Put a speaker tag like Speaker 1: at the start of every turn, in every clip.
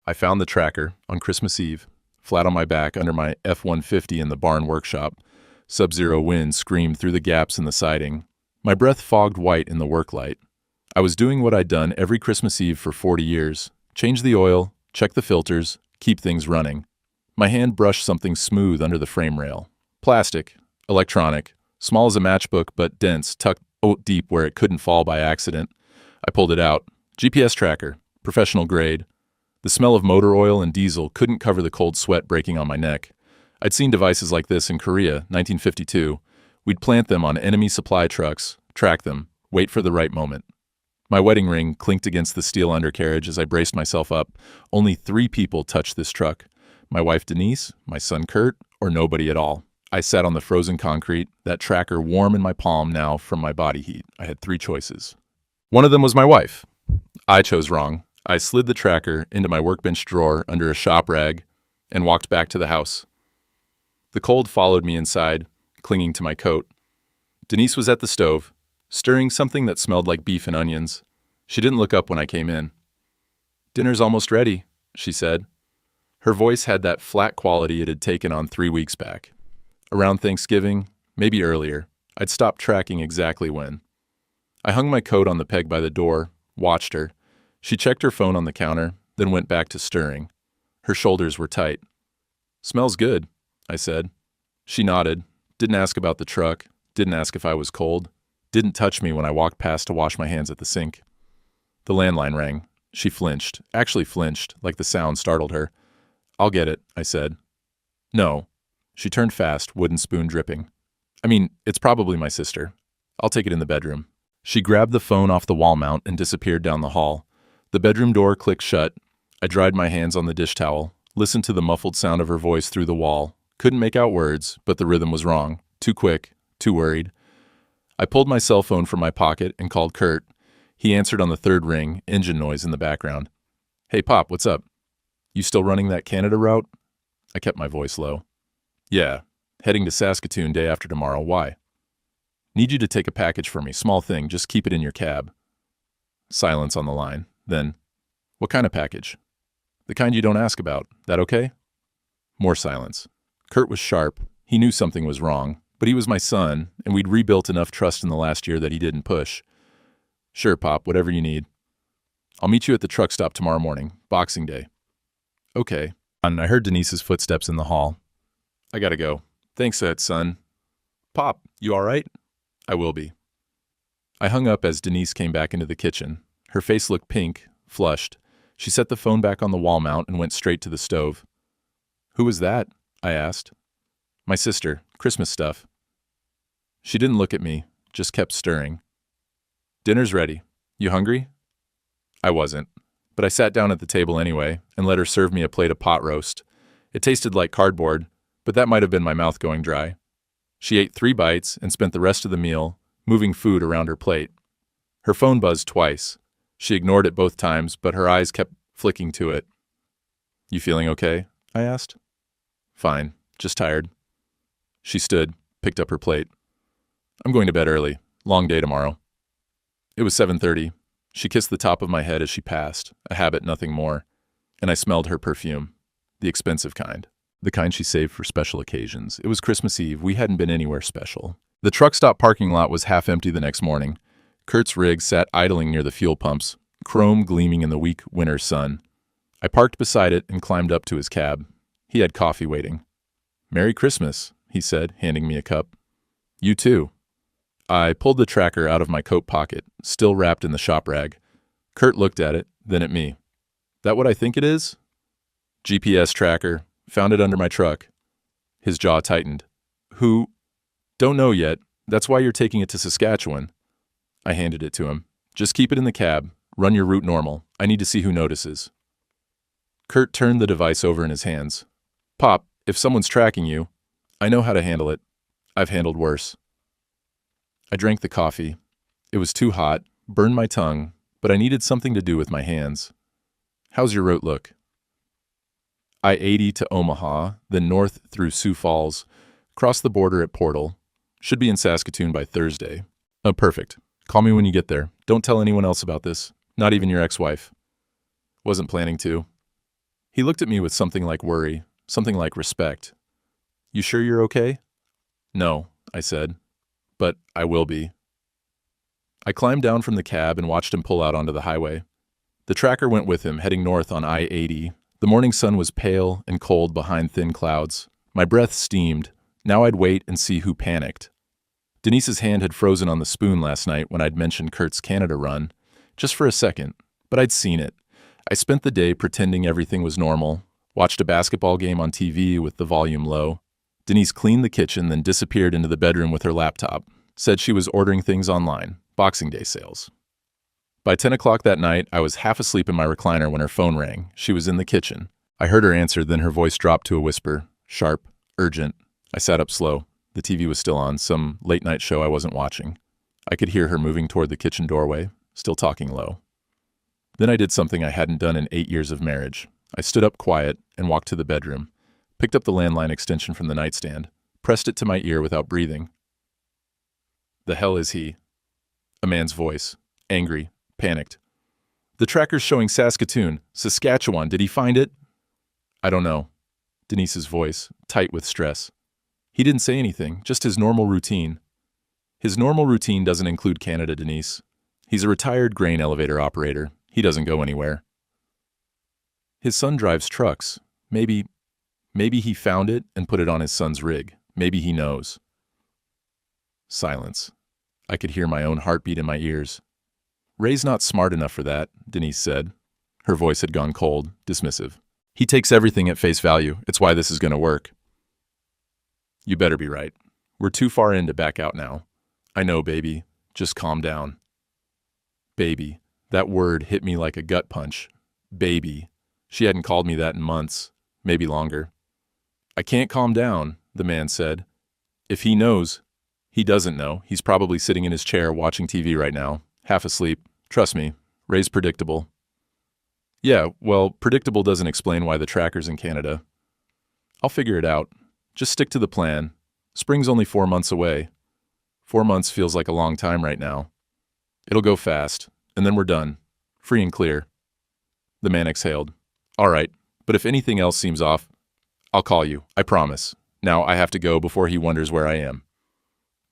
Speaker 1: I found the tracker on Christmas Eve, flat on my back under my F-150 in the barn workshop. Sub-zero wind screamed through the gaps in the siding. My breath fogged white in the work light. I was doing what I'd done every Christmas Eve for 40 years. Change the oil, check the filters, keep things running. My hand brushed something smooth under the frame rail. Plastic, electronic, small as a matchbook but dense, tucked deep where it couldn't fall by accident. I pulled it out. GPS tracker, professional grade. The smell of motor oil and diesel couldn't cover the cold sweat breaking on my neck. I'd seen devices like this in Korea, 1952. We'd plant them on enemy supply trucks, track them, wait for the right moment. My wedding ring clinked against the steel undercarriage as I braced myself up. Only 3 people touched this truck. My wife Denise, my son Kurt, or nobody at all. I sat on the frozen concrete, that tracker warm in my palm now from my body heat. I had 3 choices. One of them was my wife. I chose wrong. I slid the tracker into my workbench drawer under a shop rag and walked back to the house. The cold followed me inside, clinging to my coat. Denise was at the stove, stirring something that smelled like beef and onions. She didn't look up when I came in. "Dinner's almost ready," she said. Her voice had that flat quality it had taken on 3 weeks back. Around Thanksgiving, maybe earlier, I'd stopped tracking exactly when. I hung my coat on the peg by the door, watched her. She checked her phone on the counter, then went back to stirring. Her shoulders were tight. "Smells good," I said. She nodded, didn't ask about the truck, didn't ask if I was cold, didn't touch me when I walked past to wash my hands at the sink. The landline rang. She flinched, actually flinched, like the sound startled her. "I'll get it," I said. "No." She turned fast, wooden spoon dripping. It's probably my sister. I'll take it in the bedroom." She grabbed the phone off the wall mount and disappeared down the hall. The bedroom door clicked shut. I dried my hands on the dish towel, listened to the muffled sound of her voice through the wall. Couldn't make out words, but the rhythm was wrong. Too quick, too worried. I pulled my cell phone from my pocket and called Kurt. He answered on the 3rd ring, engine noise in the background. "Hey, Pop, what's up? You still running that Canada route?" I kept my voice low. "Yeah, heading to Saskatoon day after tomorrow. Why?" "Need you to take a package for me. Small thing, just keep it in your cab." Silence on the line. Then, "What kind of package?" "The kind you don't ask about. That okay?" More silence. Kurt was sharp. He knew something was wrong, but he was my son, and we'd rebuilt enough trust in the last year that he didn't push. "Sure, Pop, whatever you need. I'll meet you at the truck stop tomorrow morning, Boxing Day." "Okay." And I heard Denise's footsteps in the hall. "I gotta go. Thanks, son." "Pop, you all right?" "I will be." I hung up as Denise came back into the kitchen. Her face looked pink, flushed. She set the phone back on the wall mount and went straight to the stove. "Who was that?" I asked. "My sister. Christmas stuff." She didn't look at me, just kept stirring. "Dinner's ready. You hungry?" I wasn't, but I sat down at the table anyway and let her serve me a plate of pot roast. It tasted like cardboard, but that might have been my mouth going dry. She ate 3 bites and spent the rest of the meal moving food around her plate. Her phone buzzed twice. She ignored it both times, but her eyes kept flicking to it. "You feeling okay?" I asked. "Fine, just tired." She stood, picked up her plate. "I'm going to bed early. Long day tomorrow." It was 7:30. She kissed the top of my head as she passed, a habit, nothing more, and I smelled her perfume, the expensive kind. The kind she saved for special occasions. It was Christmas Eve. We hadn't been anywhere special. The truck stop parking lot was half empty the next morning. Kurt's rig sat idling near the fuel pumps, chrome gleaming in the weak winter sun. I parked beside it and climbed up to his cab. He had coffee waiting. "Merry Christmas," he said, handing me a cup. "You too." I pulled the tracker out of my coat pocket, still wrapped in the shop rag. Kurt looked at it, then at me. "That what I think it is?" "GPS tracker. Found it under my truck." His jaw tightened. "Who?" "Don't know yet. That's why you're taking it to Saskatchewan." I handed it to him. "Just keep it in the cab. Run your route normal. I need to see who notices." Kurt turned the device over in his hands. "Pop, if someone's tracking you, I know how to handle it. I've handled worse." I drank the coffee. It was too hot, burned my tongue, but I needed something to do with my hands. "How's your route look?" I-80 to Omaha, then north through Sioux Falls, cross the border at Portal. Should be in Saskatoon by Thursday. "Oh, perfect. Call me when you get there. Don't tell anyone else about this, not even your ex-wife." "Wasn't planning to." He looked at me with something like worry, something like respect. You sure you're okay? No, I said, but I will be. I climbed down from the cab and watched him pull out onto the highway. The tracker went with him, heading north on I-80. The morning sun was pale and cold behind thin clouds. My breath steamed. Now I'd wait and see who panicked. Denise's hand had frozen on the spoon last night when I'd mentioned Kurt's Canada run. Just for a second, but I'd seen it. I spent the day pretending everything was normal, watched a basketball game on TV with the volume low. Denise cleaned the kitchen, then disappeared into the bedroom with her laptop, said she was ordering things online, Boxing Day sales. By 10 o'clock that night, I was half asleep in my recliner when her phone rang. She was in the kitchen. I heard her answer, then her voice dropped to a whisper, sharp, urgent. I sat up slow. The TV was still on, some late-night show I wasn't watching. I could hear her moving toward the kitchen doorway, still talking low. Then I did something I hadn't done in 8 years of marriage. I stood up quiet and walked to the bedroom, picked up the landline extension from the nightstand, pressed it to my ear without breathing. The hell is he? A man's voice, angry, panicked. The tracker's showing Saskatoon, Saskatchewan. Did he find it? I don't know. Denise's voice, tight with stress. He didn't say anything, just his normal routine. His normal routine doesn't include Canada, Denise. He's a retired grain elevator operator. He doesn't go anywhere. His son drives trucks. Maybe he found it and put it on his son's rig. Maybe he knows. Silence. I could hear my own heartbeat in my ears. Ray's not smart enough for that, Denise said. Her voice had gone cold, dismissive. He takes everything at face value. It's why this is going to work. You better be right. We're too far in to back out now. I know, baby. Just calm down. Baby. That word hit me like a gut punch. Baby. She hadn't called me that in months, maybe longer. I can't calm down, the man said. If he knows, he doesn't know. He's probably sitting in his chair watching TV right now, half asleep. Trust me, Ray's predictable. Yeah, well, predictable doesn't explain why the tracker's in Canada. I'll figure it out. Just stick to the plan. Spring's only 4 months away. 4 months feels like a long time right now. It'll go fast, and then we're done. Free and clear. The man exhaled. All right, but if anything else seems off, I'll call you, I promise. Now I have to go before he wonders where I am.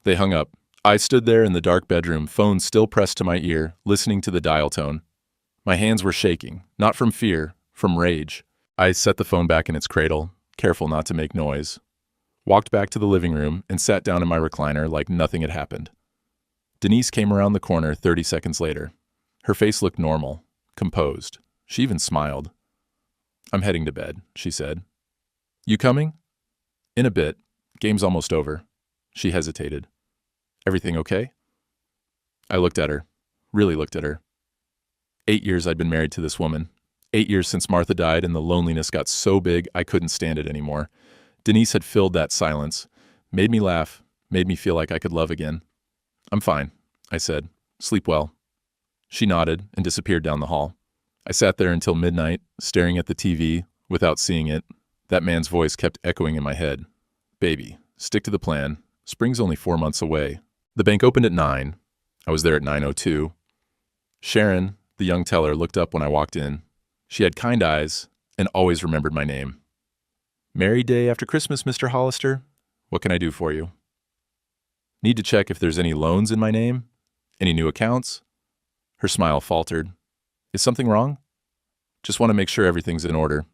Speaker 1: They hung up. I stood there in the dark bedroom, phone still pressed to my ear, listening to the dial tone. My hands were shaking, not from fear, from rage. I set the phone back in its cradle, careful not to make noise. Walked back to the living room and sat down in my recliner like nothing had happened. Denise came around the corner 30 seconds later. Her face looked normal, composed. She even smiled. I'm heading to bed, she said. You coming? In a bit. Game's almost over. She hesitated. Everything okay? I looked at her, really looked at her. 8 years I'd been married to this woman. 8 years since Martha died and the loneliness got so big I couldn't stand it anymore. Denise had filled that silence, made me laugh, made me feel like I could love again. I'm fine, I said. Sleep well. She nodded and disappeared down the hall. I sat there until midnight, staring at the TV, without seeing it. That man's voice kept echoing in my head. Baby, stick to the plan. Spring's only 4 months away. The bank opened at 9. I was there at 9:02. Sharon, the young teller, looked up when I walked in. She had kind eyes and always remembered my name. Merry day after Christmas, Mr. Hollister. What can I do for you? Need to check if there's any loans in my name? Any new accounts? Her smile faltered. Is something wrong? Just want to make sure everything's in order.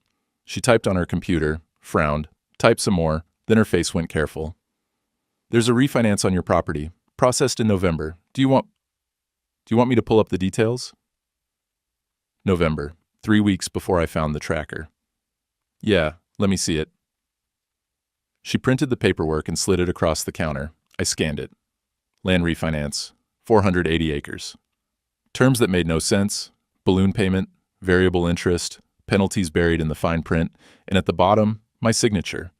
Speaker 1: She typed on her computer, frowned, typed some more, then her face went careful. There's a refinance on your property, processed in November. Do you want me to pull up the details? November, 3 weeks before I found the tracker. Yeah, let me see it. She printed the paperwork and slid it across the counter. I scanned it. Land refinance, 480 acres. Terms that made no sense, balloon payment, variable interest, penalties buried in the fine print, and at the bottom, my signature.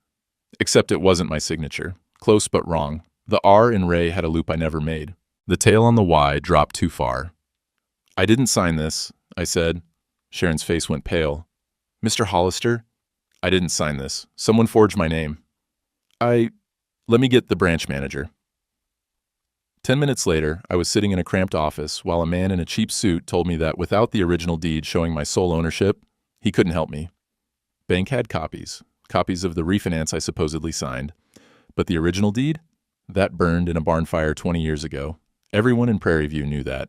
Speaker 1: Except it wasn't my signature. Close but wrong. The R in Ray had a loop I never made. The tail on the Y dropped too far. I didn't sign this, I said. Sharon's face went pale. Mr. Hollister? I didn't sign this. Someone forged my name. Let me get the branch manager. 10 minutes later, I was sitting in a cramped office while a man in a cheap suit told me that without the original deed showing my sole ownership, he couldn't help me. Bank had copies of the refinance I supposedly signed. But the original deed? That burned in a barn fire 20 years ago. Everyone in Prairie View knew that.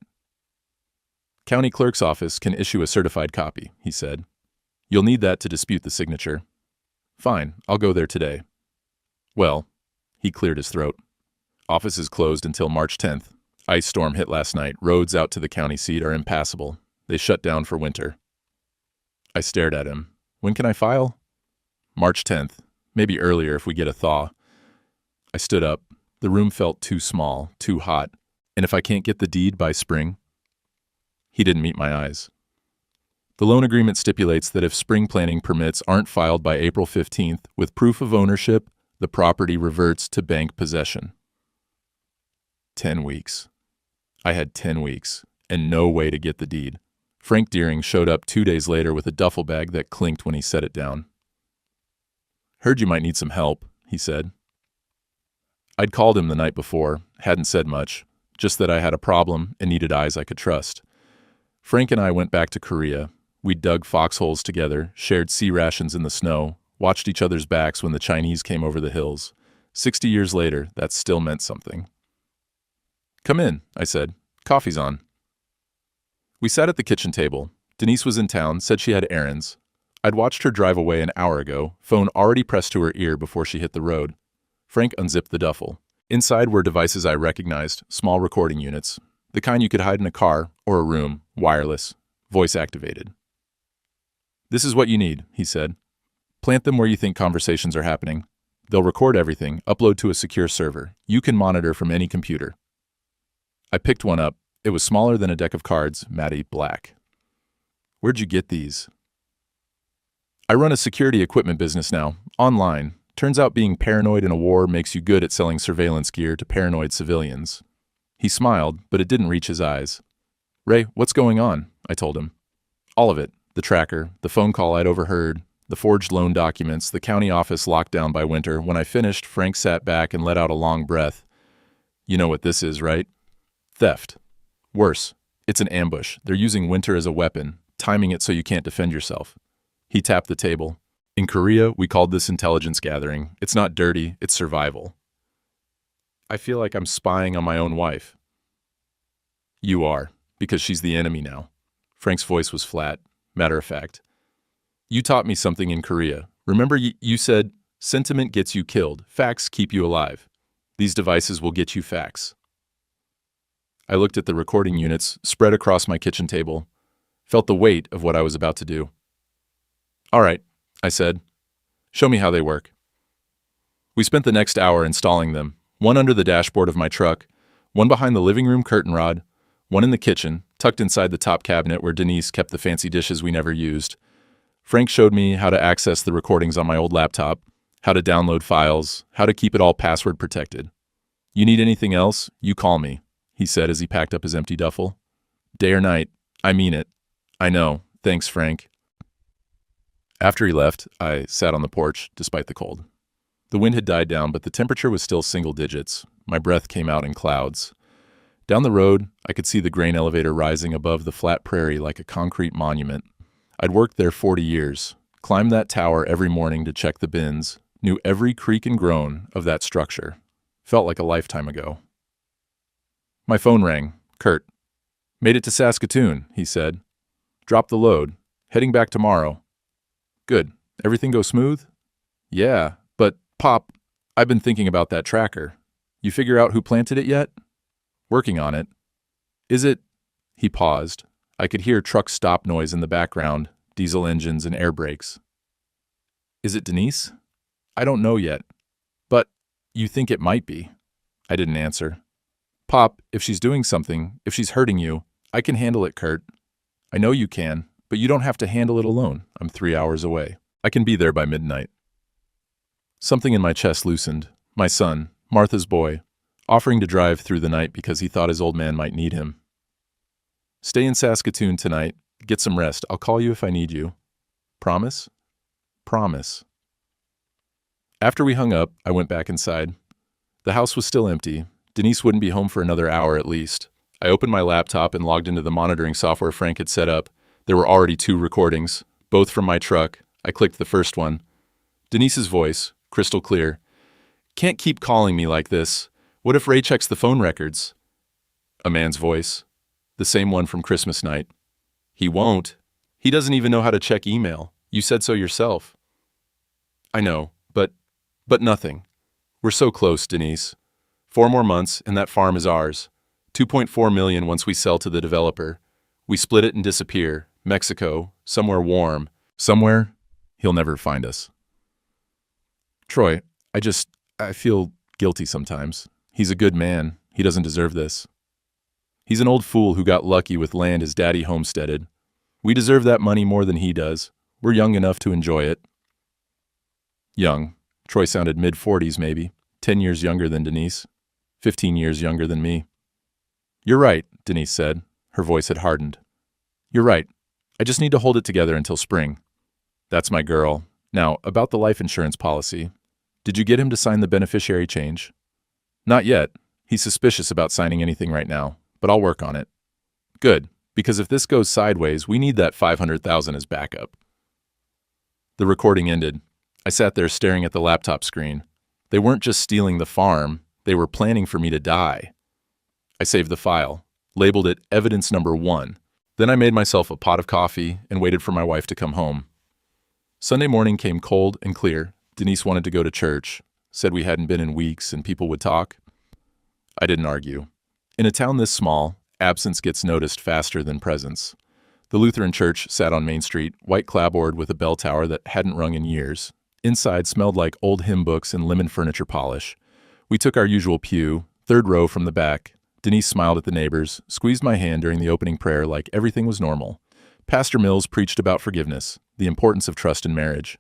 Speaker 1: County clerk's office can issue a certified copy, he said. You'll need that to dispute the signature. Fine, I'll go there today. Well, he cleared his throat. Office is closed until March 10th. Ice storm hit last night. Roads out to the county seat are impassable. They shut down for winter. I stared at him. When can I file? March 10th. Maybe earlier if we get a thaw. I stood up. The room felt too small, too hot. And if I can't get the deed by spring? He didn't meet my eyes. The loan agreement stipulates that if spring planning permits aren't filed by April 15th with proof of ownership, the property reverts to bank possession. 10 weeks. I had 10 weeks, and no way to get the deed. Frank Deering showed up 2 days later with a duffel bag that clinked when he set it down. Heard you might need some help, he said. I'd called him the night before, hadn't said much, just that I had a problem and needed eyes I could trust. Frank and I went back to Korea. We dug foxholes together, shared sea rations in the snow, watched each other's backs when the Chinese came over the hills. 60 years later, that still meant something. Come in, I said. Coffee's on. We sat at the kitchen table. Denise was in town, said she had errands. I'd watched her drive away an hour ago, phone already pressed to her ear before she hit the road. Frank unzipped the duffel. Inside were devices I recognized, small recording units, the kind you could hide in a car or a room, wireless, voice-activated. This is what you need, he said. Plant them where you think conversations are happening. They'll record everything, upload to a secure server. You can monitor from any computer. I picked one up. It was smaller than a deck of cards, matty black. Where'd you get these? I run a security equipment business now, online. Turns out being paranoid in a war makes you good at selling surveillance gear to paranoid civilians. He smiled, but it didn't reach his eyes. Ray, what's going on? I told him. All of it. The tracker, the phone call I'd overheard, the forged loan documents, the county office locked down by winter. When I finished, Frank sat back and let out a long breath. You know what this is, right? Theft. Worse, it's an ambush. They're using winter as a weapon, timing it so you can't defend yourself. He tapped the table. In Korea, we called this intelligence gathering. It's not dirty, it's survival. I feel like I'm spying on my own wife. You are, because she's the enemy now. Frank's voice was flat, matter of fact. You taught me something in Korea. Remember you said, sentiment gets you killed, facts keep you alive. These devices will get you facts. I looked at the recording units spread across my kitchen table, felt the weight of what I was about to do. All right, I said. Show me how they work. We spent the next hour installing them, one under the dashboard of my truck, one behind the living room curtain rod, one in the kitchen, tucked inside the top cabinet where Denise kept the fancy dishes we never used. Frank showed me how to access the recordings on my old laptop, how to download files, how to keep it all password protected. You need anything else, you call me, he said as he packed up his empty duffel. Day or night, I mean it. I know. Thanks, Frank. After he left, I sat on the porch, despite the cold. The wind had died down, but the temperature was still single digits. My breath came out in clouds. Down the road, I could see the grain elevator rising above the flat prairie like a concrete monument. I'd worked there 40 years, climbed that tower every morning to check the bins, knew every creak and groan of that structure. Felt like a lifetime ago. My phone rang. Kurt. Made it to Saskatoon, he said. Dropped the load. Heading back tomorrow. Good. Everything go smooth? Yeah, but, Pop, I've been thinking about that tracker. You figure out who planted it yet? Working on it. Is it... He paused. I could hear truck stop noise in the background, diesel engines and air brakes. Is it Denise? I don't know yet. But you think it might be. I didn't answer. Pop, if she's doing something, if she's hurting you, I can handle it, Kurt. I know you can, but you don't have to handle it alone. I'm 3 hours away. I can be there by midnight. Something in my chest loosened. My son, Martha's boy, offering to drive through the night because he thought his old man might need him. Stay in Saskatoon tonight. Get some rest. I'll call you if I need you. Promise? Promise. After we hung up, I went back inside. The house was still empty. Denise wouldn't be home for another hour at least. I opened my laptop and logged into the monitoring software Frank had set up. There were already 2 recordings, both from my truck. I clicked the first one. Denise's voice, crystal clear. Can't keep calling me like this. What if Ray checks the phone records? A man's voice. The same one from Christmas night. He won't. He doesn't even know how to check email. You said so yourself. I know, but nothing. We're so close, Denise. 4 more months and that farm is ours. 2.4 million once we sell to the developer. We split it and disappear. Mexico, somewhere warm. Somewhere he'll never find us. Troy, I feel guilty sometimes. He's a good man. He doesn't deserve this. He's an old fool who got lucky with land his daddy homesteaded. We deserve that money more than he does. We're young enough to enjoy it. Young. Troy sounded mid-40s maybe. 10 years younger than Denise. 15 years younger than me. You're right, Denise said. Her voice had hardened. You're right. I just need to hold it together until spring. That's my girl. Now, about the life insurance policy. Did you get him to sign the beneficiary change? Not yet. He's suspicious about signing anything right now, but I'll work on it. Good, because if this goes sideways, we need that $500,000 as backup. The recording ended. I sat there staring at the laptop screen. They weren't just stealing the farm, they were planning for me to die. I saved the file, labeled it evidence number 1. Then I made myself a pot of coffee and waited for my wife to come home. Sunday morning came cold and clear. Denise wanted to go to church, said we hadn't been in weeks and people would talk. I didn't argue. In a town this small, absence gets noticed faster than presence. The Lutheran church sat on Main Street, white clapboard with a bell tower that hadn't rung in years. Inside smelled like old hymn books and lemon furniture polish. We took our usual pew, 3rd row from the back. Denise smiled at the neighbors, squeezed my hand during the opening prayer like everything was normal. Pastor Mills preached about forgiveness, the importance of trust in marriage.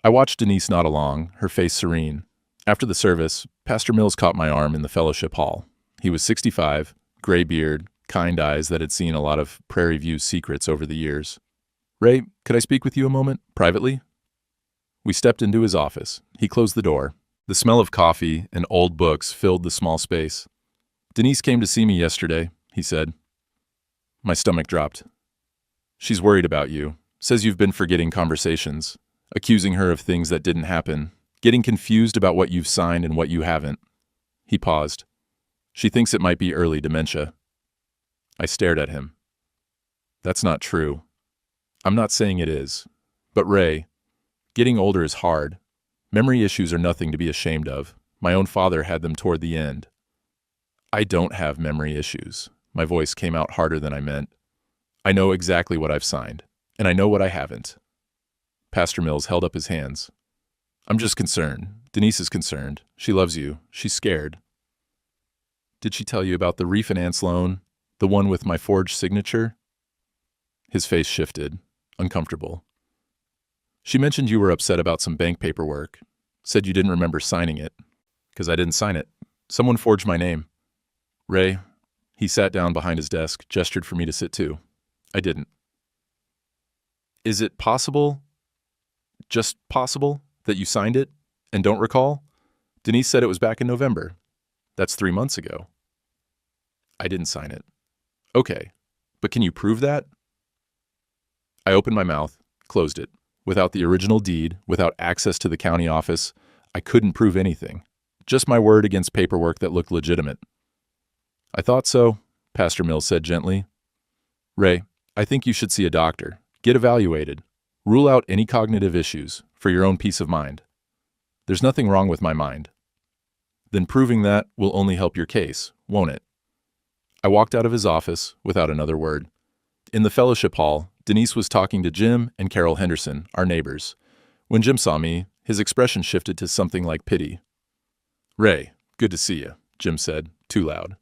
Speaker 1: I watched Denise nod along, her face serene. After the service, Pastor Mills caught my arm in the fellowship hall. He was 65, gray beard, kind eyes that had seen a lot of Prairie View's secrets over the years. Ray, could I speak with you a moment, privately? We stepped into his office. He closed the door. The smell of coffee and old books filled the small space. Denise came to see me yesterday, he said. My stomach dropped. She's worried about you. Says you've been forgetting conversations, accusing her of things that didn't happen, getting confused about what you've signed and what you haven't. He paused. She thinks it might be early dementia. I stared at him. That's not true. I'm not saying it is. But Ray, getting older is hard. Memory issues are nothing to be ashamed of. My own father had them toward the end. I don't have memory issues. My voice came out harder than I meant. I know exactly what I've signed, and I know what I haven't. Pastor Mills held up his hands. I'm just concerned. Denise is concerned. She loves you. She's scared. Did she tell you about the refinance loan, the one with my forged signature? His face shifted, uncomfortable. She mentioned you were upset about some bank paperwork, said you didn't remember signing it. Because I didn't sign it. Someone forged my name. Ray, he sat down behind his desk, gestured for me to sit too. I didn't. Is it possible, just possible, that you signed it and don't recall? Denise said it was back in November. That's 3 months ago. I didn't sign it. Okay, but can you prove that? I opened my mouth, closed it. Without the original deed, without access to the county office, I couldn't prove anything. Just my word against paperwork that looked legitimate. I thought so, Pastor Mills said gently. Ray, I think you should see a doctor. Get evaluated. Rule out any cognitive issues for your own peace of mind. There's nothing wrong with my mind. Then proving that will only help your case, won't it? I walked out of his office without another word. In the fellowship hall, Denise was talking to Jim and Carol Henderson, our neighbors. When Jim saw me, his expression shifted to something like pity. Ray, good to see you, Jim said, too loud.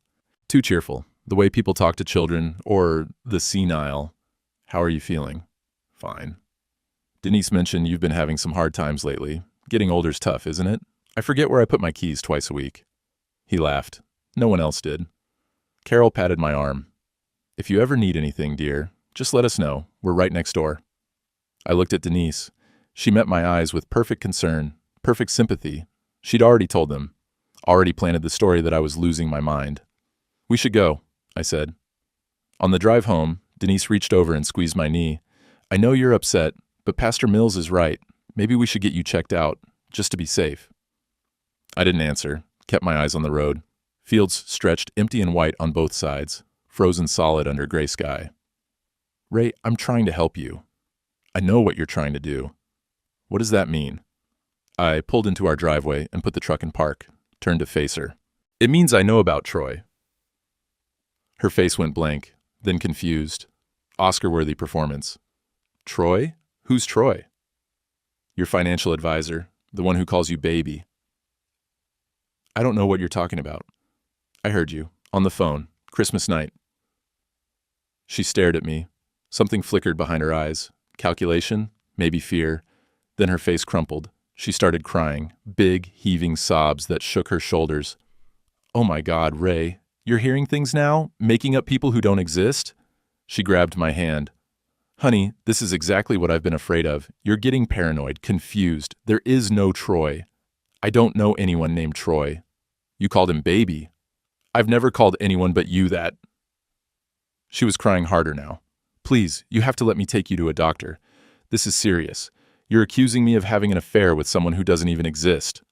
Speaker 1: Too cheerful, the way people talk to children, or the senile. How are you feeling? Fine. Denise mentioned you've been having some hard times lately. Getting older's tough, isn't it? I forget where I put my keys twice a week. He laughed. No one else did. Carol patted my arm. If you ever need anything, dear, just let us know. We're right next door. I looked at Denise. She met my eyes with perfect concern, perfect sympathy. She'd already told them, already planted the story that I was losing my mind. We should go, I said. On the drive home, Denise reached over and squeezed my knee. I know you're upset, But Pastor Mills is right. Maybe we should get you checked out, just to be safe. I didn't answer, kept my eyes on the road. Fields stretched empty and white on both sides, frozen solid under gray sky. Ray, I'm trying to help you. I know what you're trying to do. What does that mean? I pulled into our driveway and put the truck in park, turned to face her. It means I know about Troy. Her face went blank, then confused. Oscar-worthy performance. Troy? Who's Troy? Your financial advisor, the one who calls you baby. I don't know what you're talking about. I heard you, on the phone, Christmas night. She stared at me. Something flickered behind her eyes. Calculation, maybe fear. Then her face crumpled. She started crying, big, heaving sobs that shook her shoulders. Oh my God, Ray, you're hearing things now? Making up people who don't exist? She grabbed my hand. Honey, this is exactly what I've been afraid of. You're getting paranoid, confused. There is no Troy. I don't know anyone named Troy. You called him baby. I've never called anyone but you that. She was crying harder now. Please, you have to let me take you to a doctor. This is serious. You're accusing me of having an affair with someone who doesn't even exist.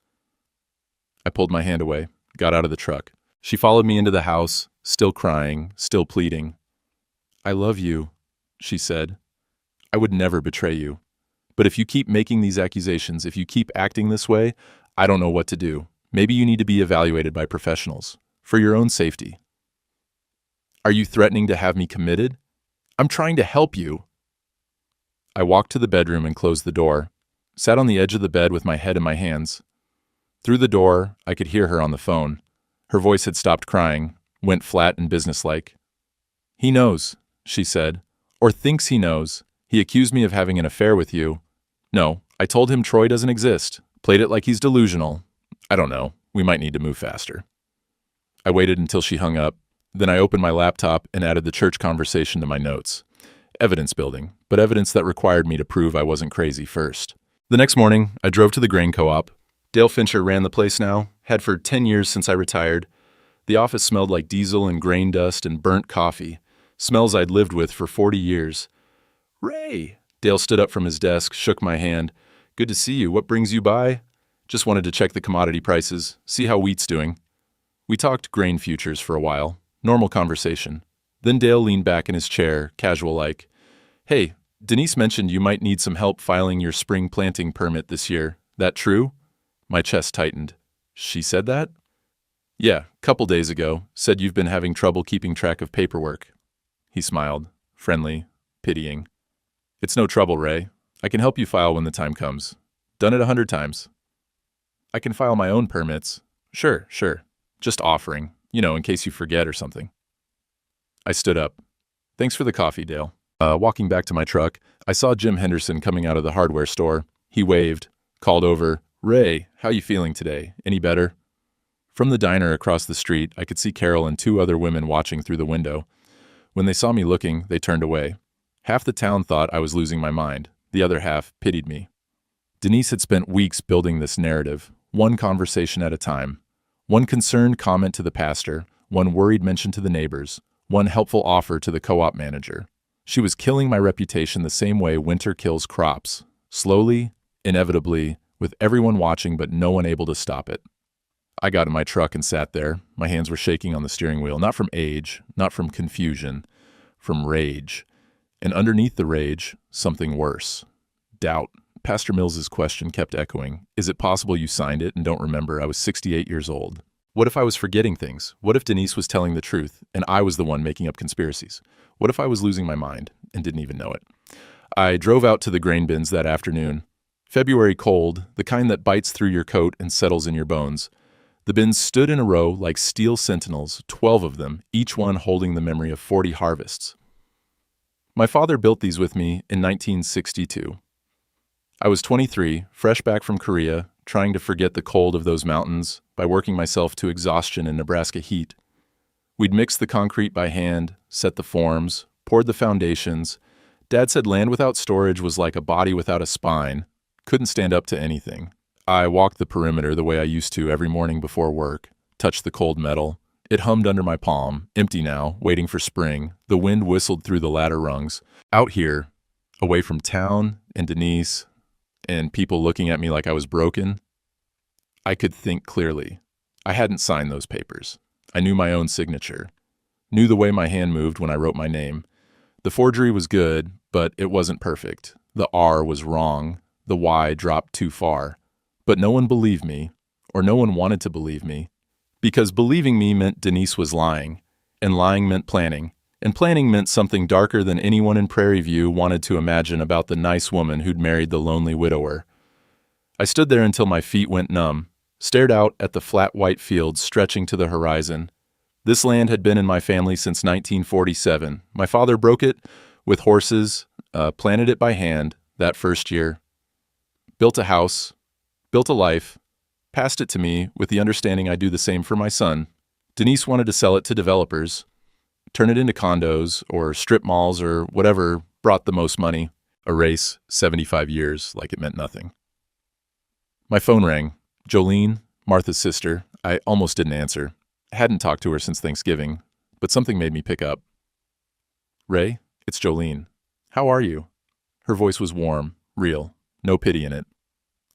Speaker 1: I pulled my hand away, got out of the truck. She followed me into the house, still crying, still pleading. I love you, she said. I would never betray you. But if you keep making these accusations, if you keep acting this way, I don't know what to do. Maybe you need to be evaluated by professionals, for your own safety. Are you threatening to have me committed? I'm trying to help you. I walked to the bedroom and closed the door, sat on the edge of the bed with my head in my hands. Through the door, I could hear her on the phone. Her voice had stopped crying, went flat and businesslike. He knows, she said, or thinks he knows. He accused me of having an affair with you. No, I told him Troy doesn't exist, played it like he's delusional. I don't know, we might need to move faster. I waited until she hung up. Then I opened my laptop and added the church conversation to my notes. Evidence building, but evidence that required me to prove I wasn't crazy first. The next morning, I drove to the grain co-op. Dale Fincher ran the place now, had for 10 years since I retired. The office smelled like diesel and grain dust and burnt coffee, smells I'd lived with for 40 years. Ray! Dale stood up from his desk, shook my hand. Good to see you. What brings you by? Just wanted to check the commodity prices, see how wheat's doing. We talked grain futures for a while. Normal conversation. Then Dale leaned back in his chair, casual-like. Hey, Denise mentioned you might need some help filing your spring planting permit this year. That true? My chest tightened. She said that? Yeah, couple days ago. Said you've been having trouble keeping track of paperwork. He smiled, friendly, pitying. It's no trouble, Ray. I can help you file when the time comes. Done it 100 times. I can file my own permits. Sure. Just offering. In case you forget or something. I stood up. Thanks for the coffee, Dale. Walking back to my truck, I saw Jim Henderson coming out of the hardware store. He waved, called over, Ray, how you feeling today? Any better? From the diner across the street, I could see Carol and 2 other women watching through the window. When they saw me looking, they turned away. Half the town thought I was losing my mind. The other half pitied me. Denise had spent weeks building this narrative, one conversation at a time. One concerned comment to the pastor, one worried mention to the neighbors, one helpful offer to the co-op manager. She was killing my reputation the same way winter kills crops, slowly, inevitably, with everyone watching but no one able to stop it. I got in my truck and sat there. My hands were shaking on the steering wheel, not from age, not from confusion, from rage. And underneath the rage, something worse. Doubt. Pastor Mills's question kept echoing. Is it possible you signed it and don't remember? I was 68 years old. What if I was forgetting things? What if Denise was telling the truth and I was the one making up conspiracies? What if I was losing my mind and didn't even know it? I drove out to the grain bins that afternoon. February cold, the kind that bites through your coat and settles in your bones. The bins stood in a row like steel sentinels, 12 of them, each one holding the memory of 40 harvests. My father built these with me in 1962. I was 23, fresh back from Korea, trying to forget the cold of those mountains by working myself to exhaustion in Nebraska heat. We'd mixed the concrete by hand, set the forms, poured the foundations. Dad said land without storage was like a body without a spine, couldn't stand up to anything. I walked the perimeter the way I used to every morning before work, touched the cold metal. It hummed under my palm, empty now, waiting for spring. The wind whistled through the ladder rungs. Out here, away from town, and Denise and people looking at me like I was broken, I could think clearly. I hadn't signed those papers. I knew my own signature, knew the way my hand moved when I wrote my name. The forgery was good, but it wasn't perfect. The R was wrong. The Y dropped too far. But no one believed me, or no one wanted to believe me, because believing me meant Denise was lying, and lying meant planning, and planning meant something darker than anyone in Prairie View wanted to imagine about the nice woman who'd married the lonely widower. I stood there until my feet went numb, stared out at the flat white fields stretching to the horizon. This land had been in my family since 1947. My father broke it with horses, planted it by hand that first year, built a house, built a life, passed it to me with the understanding I'd do the same for my son. Denise wanted to sell it to developers, turn it into condos or strip malls or whatever brought the most money. Erase 75 years like it meant nothing. My phone rang. Jolene, Martha's sister. I almost didn't answer. I hadn't talked to her since Thanksgiving, but something made me pick up. Ray, it's Jolene. How are you? Her voice was warm, real, no pity in it.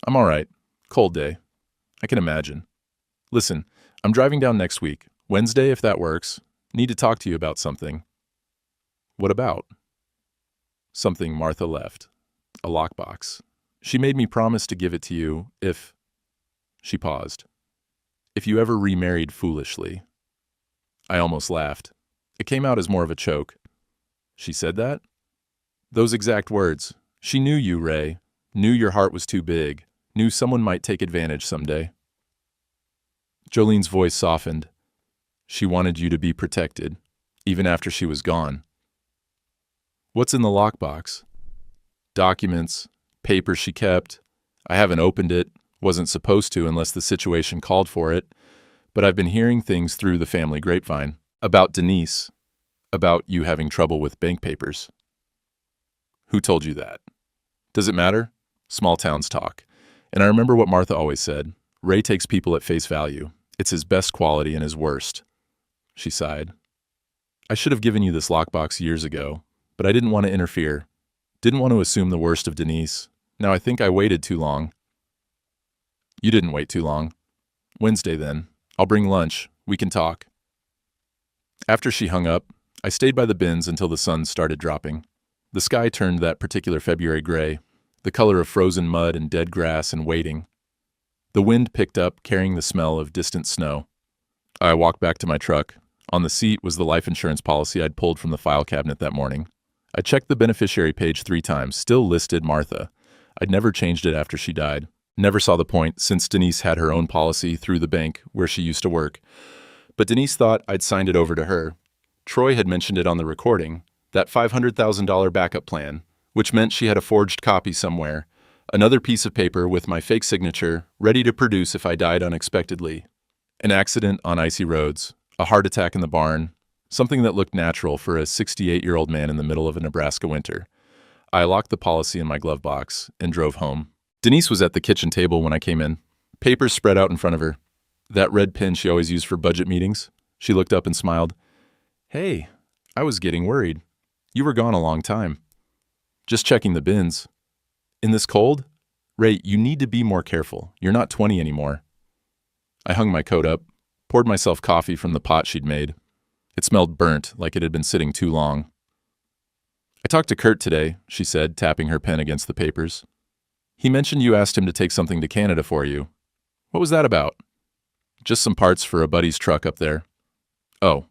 Speaker 1: I'm all right. Cold day. I can imagine. Listen, I'm driving down next week, Wednesday if that works. Need to talk to you about something. What about? Something Martha left. A lockbox. She made me promise to give it to you if... She paused. If you ever remarried foolishly. I almost laughed. It came out as more of a choke. She said that? Those exact words. She knew you, Ray. Knew your heart was too big. Knew someone might take advantage someday. Jolene's voice softened. She wanted you to be protected, even after she was gone. What's in the lockbox? Documents, papers she kept. I haven't opened it, wasn't supposed to unless the situation called for it, but I've been hearing things through the family grapevine. About Denise. About you having trouble with bank papers. Who told you that? Does it matter? Small towns talk. And I remember what Martha always said. Ray takes people at face value. It's his best quality and his worst. She sighed. I should have given you this lockbox years ago, but I didn't want to interfere. Didn't want to assume the worst of Denise. Now I think I waited too long. You didn't wait too long. Wednesday then. I'll bring lunch. We can talk. After she hung up, I stayed by the bins until the sun started dropping. The sky turned that particular February gray, the color of frozen mud and dead grass and waiting. The wind picked up, carrying the smell of distant snow. I walked back to my truck. On the seat was the life insurance policy I'd pulled from the file cabinet that morning. I checked the beneficiary page 3 times, still listed Martha. I'd never changed it after she died. Never saw the point, since Denise had her own policy through the bank where she used to work. But Denise thought I'd signed it over to her. Troy had mentioned it on the recording, that $500,000 backup plan, which meant she had a forged copy somewhere, another piece of paper with my fake signature, ready to produce if I died unexpectedly. An accident on icy roads, a heart attack in the barn, something that looked natural for a 68-year-old man in the middle of a Nebraska winter. I locked the policy in my glove box and drove home. Denise was at the kitchen table when I came in, papers spread out in front of her. That red pen she always used for budget meetings. She looked up and smiled. Hey, I was getting worried. You were gone a long time. Just checking the bins. In this cold? Ray, you need to be more careful. You're not 20 anymore. I hung my coat up, poured myself coffee from the pot she'd made. It smelled burnt, like it had been sitting too long. I talked to Kurt today, she said, tapping her pen against the papers. He mentioned you asked him to take something to Canada for you. What was that about? Just some parts for a buddy's truck up there. Oh.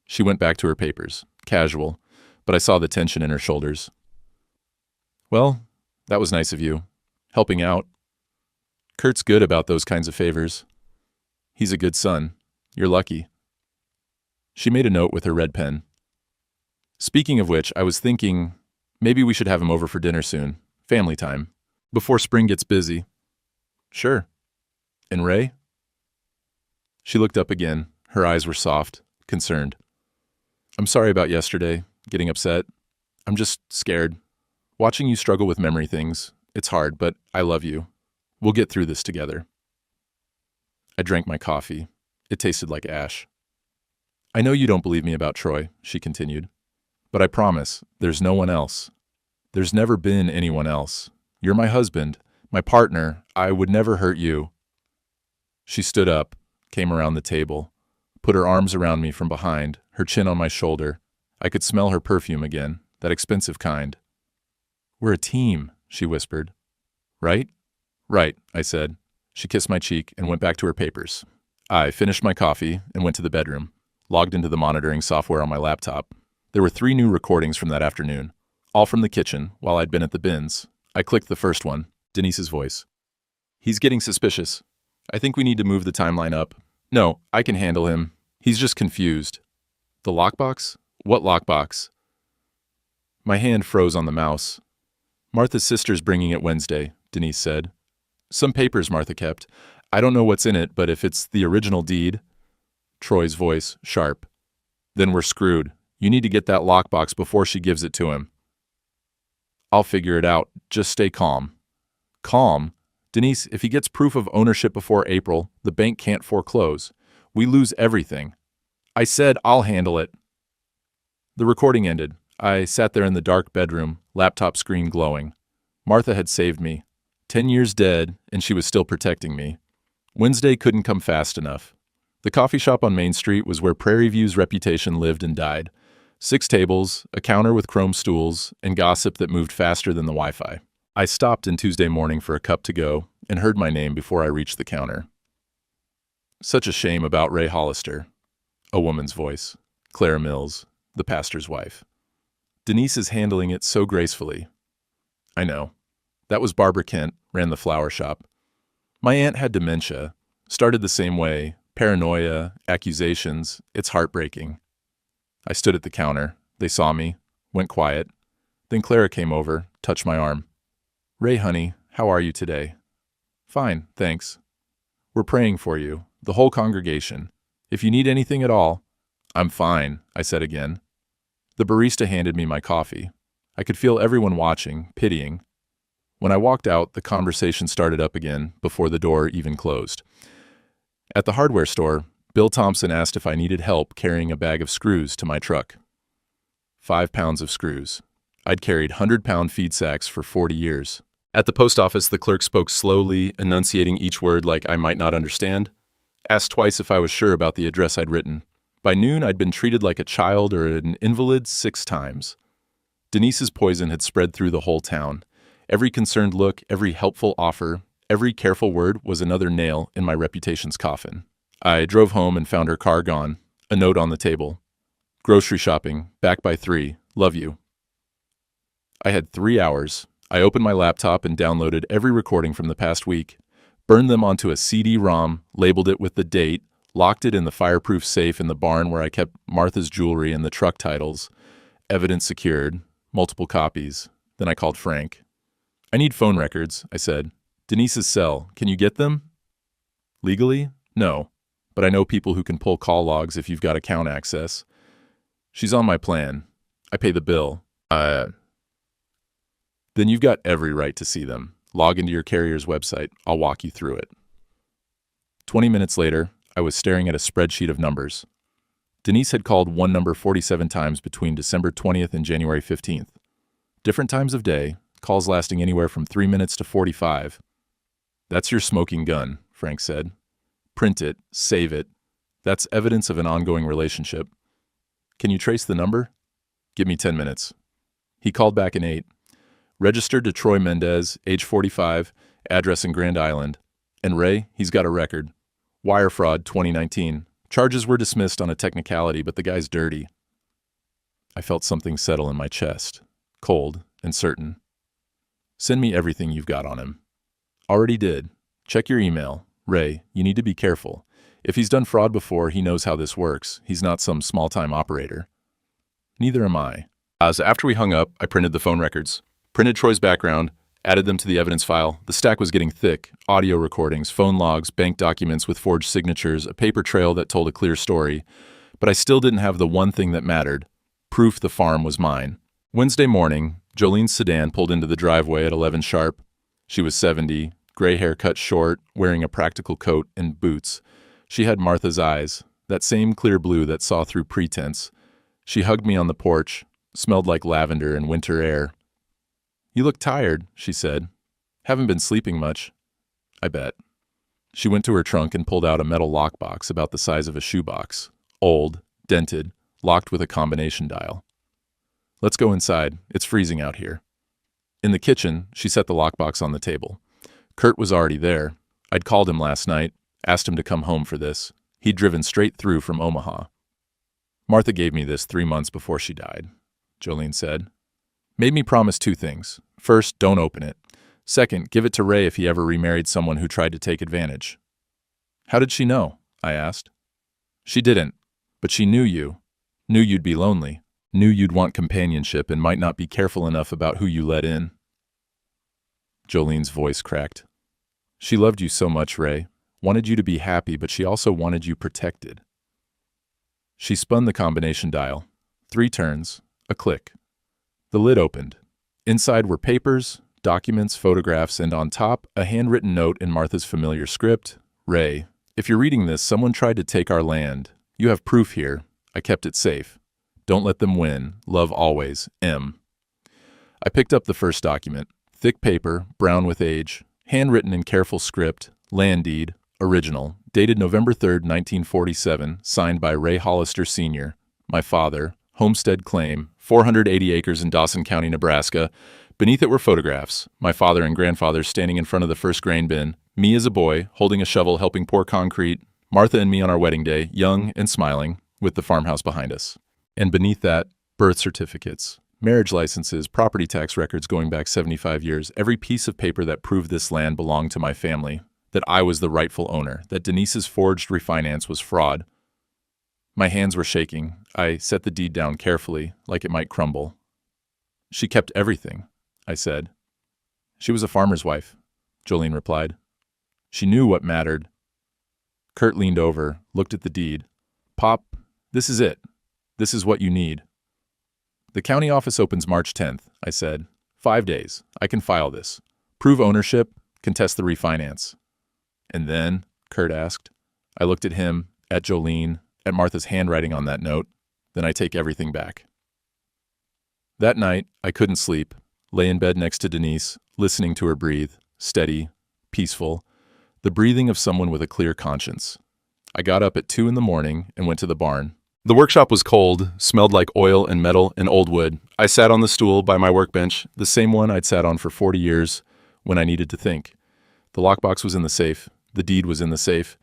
Speaker 1: She went back to her papers, casual, but I saw the tension in her shoulders. Well, that was nice of you. Helping out. Kurt's good about those kinds of favors. He's a good son. You're lucky. She made a note with her red pen. Speaking of which, I was thinking, maybe we should have him over for dinner soon. Family time. Before spring gets busy. Sure. And Ray? She looked up again. Her eyes were soft, concerned. I'm sorry about yesterday, getting upset. I'm just scared. Watching you struggle with memory things, it's hard, but I love you. We'll get through this together. I drank my coffee. It tasted like ash. I know you don't believe me about Troy, she continued, but I promise there's no one else. There's never been anyone else. You're my husband, my partner. I would never hurt you. She stood up, came around the table, put her arms around me from behind, her chin on my shoulder. I could smell her perfume again, that expensive kind. We're a team, she whispered. Right? Right, I said. She kissed my cheek and went back to her papers. I finished my coffee and went to the bedroom, logged into the monitoring software on my laptop. There were 3 new recordings from that afternoon, all from the kitchen while I'd been at the bins. I clicked the first one, Denise's voice. He's getting suspicious. I think we need to move the timeline up. No, I can handle him. He's just confused. The lockbox? What lockbox? My hand froze on the mouse. Martha's sister's bringing it Wednesday, Denise said. Some papers Martha kept. I don't know what's in it, but if it's the original deed... Troy's voice, sharp. Then we're screwed. You need to get that lockbox before she gives it to him. I'll figure it out. Just stay calm. Calm? Denise, if he gets proof of ownership before April, the bank can't foreclose. We lose everything. I said I'll handle it. The recording ended. I sat there in the dark bedroom, laptop screen glowing. Martha had saved me. 10 years dead, and she was still protecting me. Wednesday couldn't come fast enough. The coffee shop on Main Street was where Prairie View's reputation lived and died. 6 tables, a counter with chrome stools, and gossip that moved faster than the Wi-Fi. I stopped in Tuesday morning for a cup to go and heard my name before I reached the counter. Such a shame about Ray Hollister. A woman's voice. Clara Mills, the pastor's wife. Denise is handling it so gracefully. I know. That was Barbara Kent, ran the flower shop. My aunt had dementia. Started the same way. Paranoia, accusations. It's heartbreaking. I stood at the counter. They saw me, went quiet. Then Clara came over, touched my arm. Ray, honey, how are you today? Fine, thanks. We're praying for you, the whole congregation. If you need anything at all, I'm fine, I said again. The barista handed me my coffee. I could feel everyone watching, pitying. When I walked out, the conversation started up again before the door even closed. At the hardware store, Bill Thompson asked if I needed help carrying a bag of screws to my truck. 5 pounds of screws. I'd carried 100-pound feed sacks for 40 years. At the post office, the clerk spoke slowly, enunciating each word like I might not understand. Asked twice if I was sure about the address I'd written. By noon, I'd been treated like a child or an invalid 6 times. Denise's poison had spread through the whole town. Every concerned look, every helpful offer, every careful word was another nail in my reputation's coffin. I drove home and found her car gone, a note on the table. Grocery shopping, back by 3, love you. I had 3 hours. I opened my laptop and downloaded every recording from the past week, burned them onto a CD-ROM, labeled it with the date, locked it in the fireproof safe in the barn where I kept Martha's jewelry and the truck titles. Evidence secured, multiple copies. Then I called Frank. I need phone records, I said. Denise's cell, can you get them? Legally? No. But I know people who can pull call logs if you've got account access. She's on my plan. I pay the bill. Then you've got every right to see them. Log into your carrier's website. I'll walk you through it. 20 minutes later, I was staring at a spreadsheet of numbers. Denise had called one number 47 times between December 20th and January 15th. Different times of day, calls lasting anywhere from 3 minutes to 45. That's your smoking gun, Frank said. Print it, save it. That's evidence of an ongoing relationship. Can you trace the number? Give me 10 minutes. He called back in 8. Registered to Troy Mendez, age 45, address in Grand Island. And Ray, he's got a record. Wire fraud 2019. Charges were dismissed on a technicality, but the guy's dirty. I felt something settle in my chest, cold and certain. Send me everything you've got on him. Already did. Check your email. Ray, you need to be careful. If he's done fraud before, he knows how this works. He's not some small-time operator. Neither am I. So after we hung up, I printed the phone records. Printed Troy's background, added them to the evidence file. The stack was getting thick. Audio recordings, phone logs, bank documents with forged signatures, a paper trail that told a clear story. But I still didn't have the one thing that mattered. Proof the farm was mine. Wednesday morning, Jolene's sedan pulled into the driveway at 11 sharp. She was 70, gray hair cut short, wearing a practical coat and boots. She had Martha's eyes, that same clear blue that saw through pretense. She hugged me on the porch, smelled like lavender and winter air. You look tired, she said. Haven't been sleeping much. I bet. She went to her trunk and pulled out a metal lockbox about the size of a shoebox. Old, dented, locked with a combination dial. Let's go inside. It's freezing out here. In the kitchen, she set the lockbox on the table. Kurt was already there. I'd called him last night, asked him to come home for this. He'd driven straight through from Omaha. Martha gave me this 3 months before she died, Jolene said. Made me promise 2 things. First, don't open it. Second, give it to Ray if he ever remarried someone who tried to take advantage. How did she know? I asked. She didn't, but she knew you. Knew you'd be lonely. Knew you'd want companionship and might not be careful enough about who you let in. Jolene's voice cracked. She loved you so much, Ray. Wanted you to be happy, but she also wanted you protected. She spun the combination dial. 3 turns. A click. The lid opened. Inside were papers, documents, photographs, and on top, a handwritten note in Martha's familiar script. Ray, if you're reading this, someone tried to take our land. You have proof here. I kept it safe. Don't let them win. Love always. M. I picked up the first document. Thick paper, brown with age, handwritten in careful script, land deed, original, dated November 3rd, 1947, signed by Ray Hollister Sr., my father, homestead claim, 480 acres in Dawson County, Nebraska. Beneath it were photographs, my father and grandfather standing in front of the first grain bin, me as a boy, holding a shovel helping pour concrete, Martha and me on our wedding day, young and smiling, with the farmhouse behind us. And beneath that, birth certificates, marriage licenses, property tax records going back 75 years, every piece of paper that proved this land belonged to my family, that I was the rightful owner, that Denise's forged refinance was fraud. My hands were shaking. I set the deed down carefully, like it might crumble. She kept everything, I said. She was a farmer's wife, Jolene replied. She knew what mattered. Kurt leaned over, looked at the deed. Pop, this is it. This is what you need. The county office opens March 10th, I said. 5 days. I can file this. Prove ownership, contest the refinance. And then, Kurt asked. I looked at him, at Jolene, at Martha's handwriting on that note. Then I take everything back. That night, I couldn't sleep. Lay in bed next to Denise, listening to her breathe, steady, peaceful, the breathing of someone with a clear conscience. I got up at 2 in the morning and went to the barn. The workshop was cold, smelled like oil and metal and old wood. I sat on the stool by my workbench, the same one I'd sat on for 40 years when I needed to think. The lockbox was in the safe. The deed was in the safe.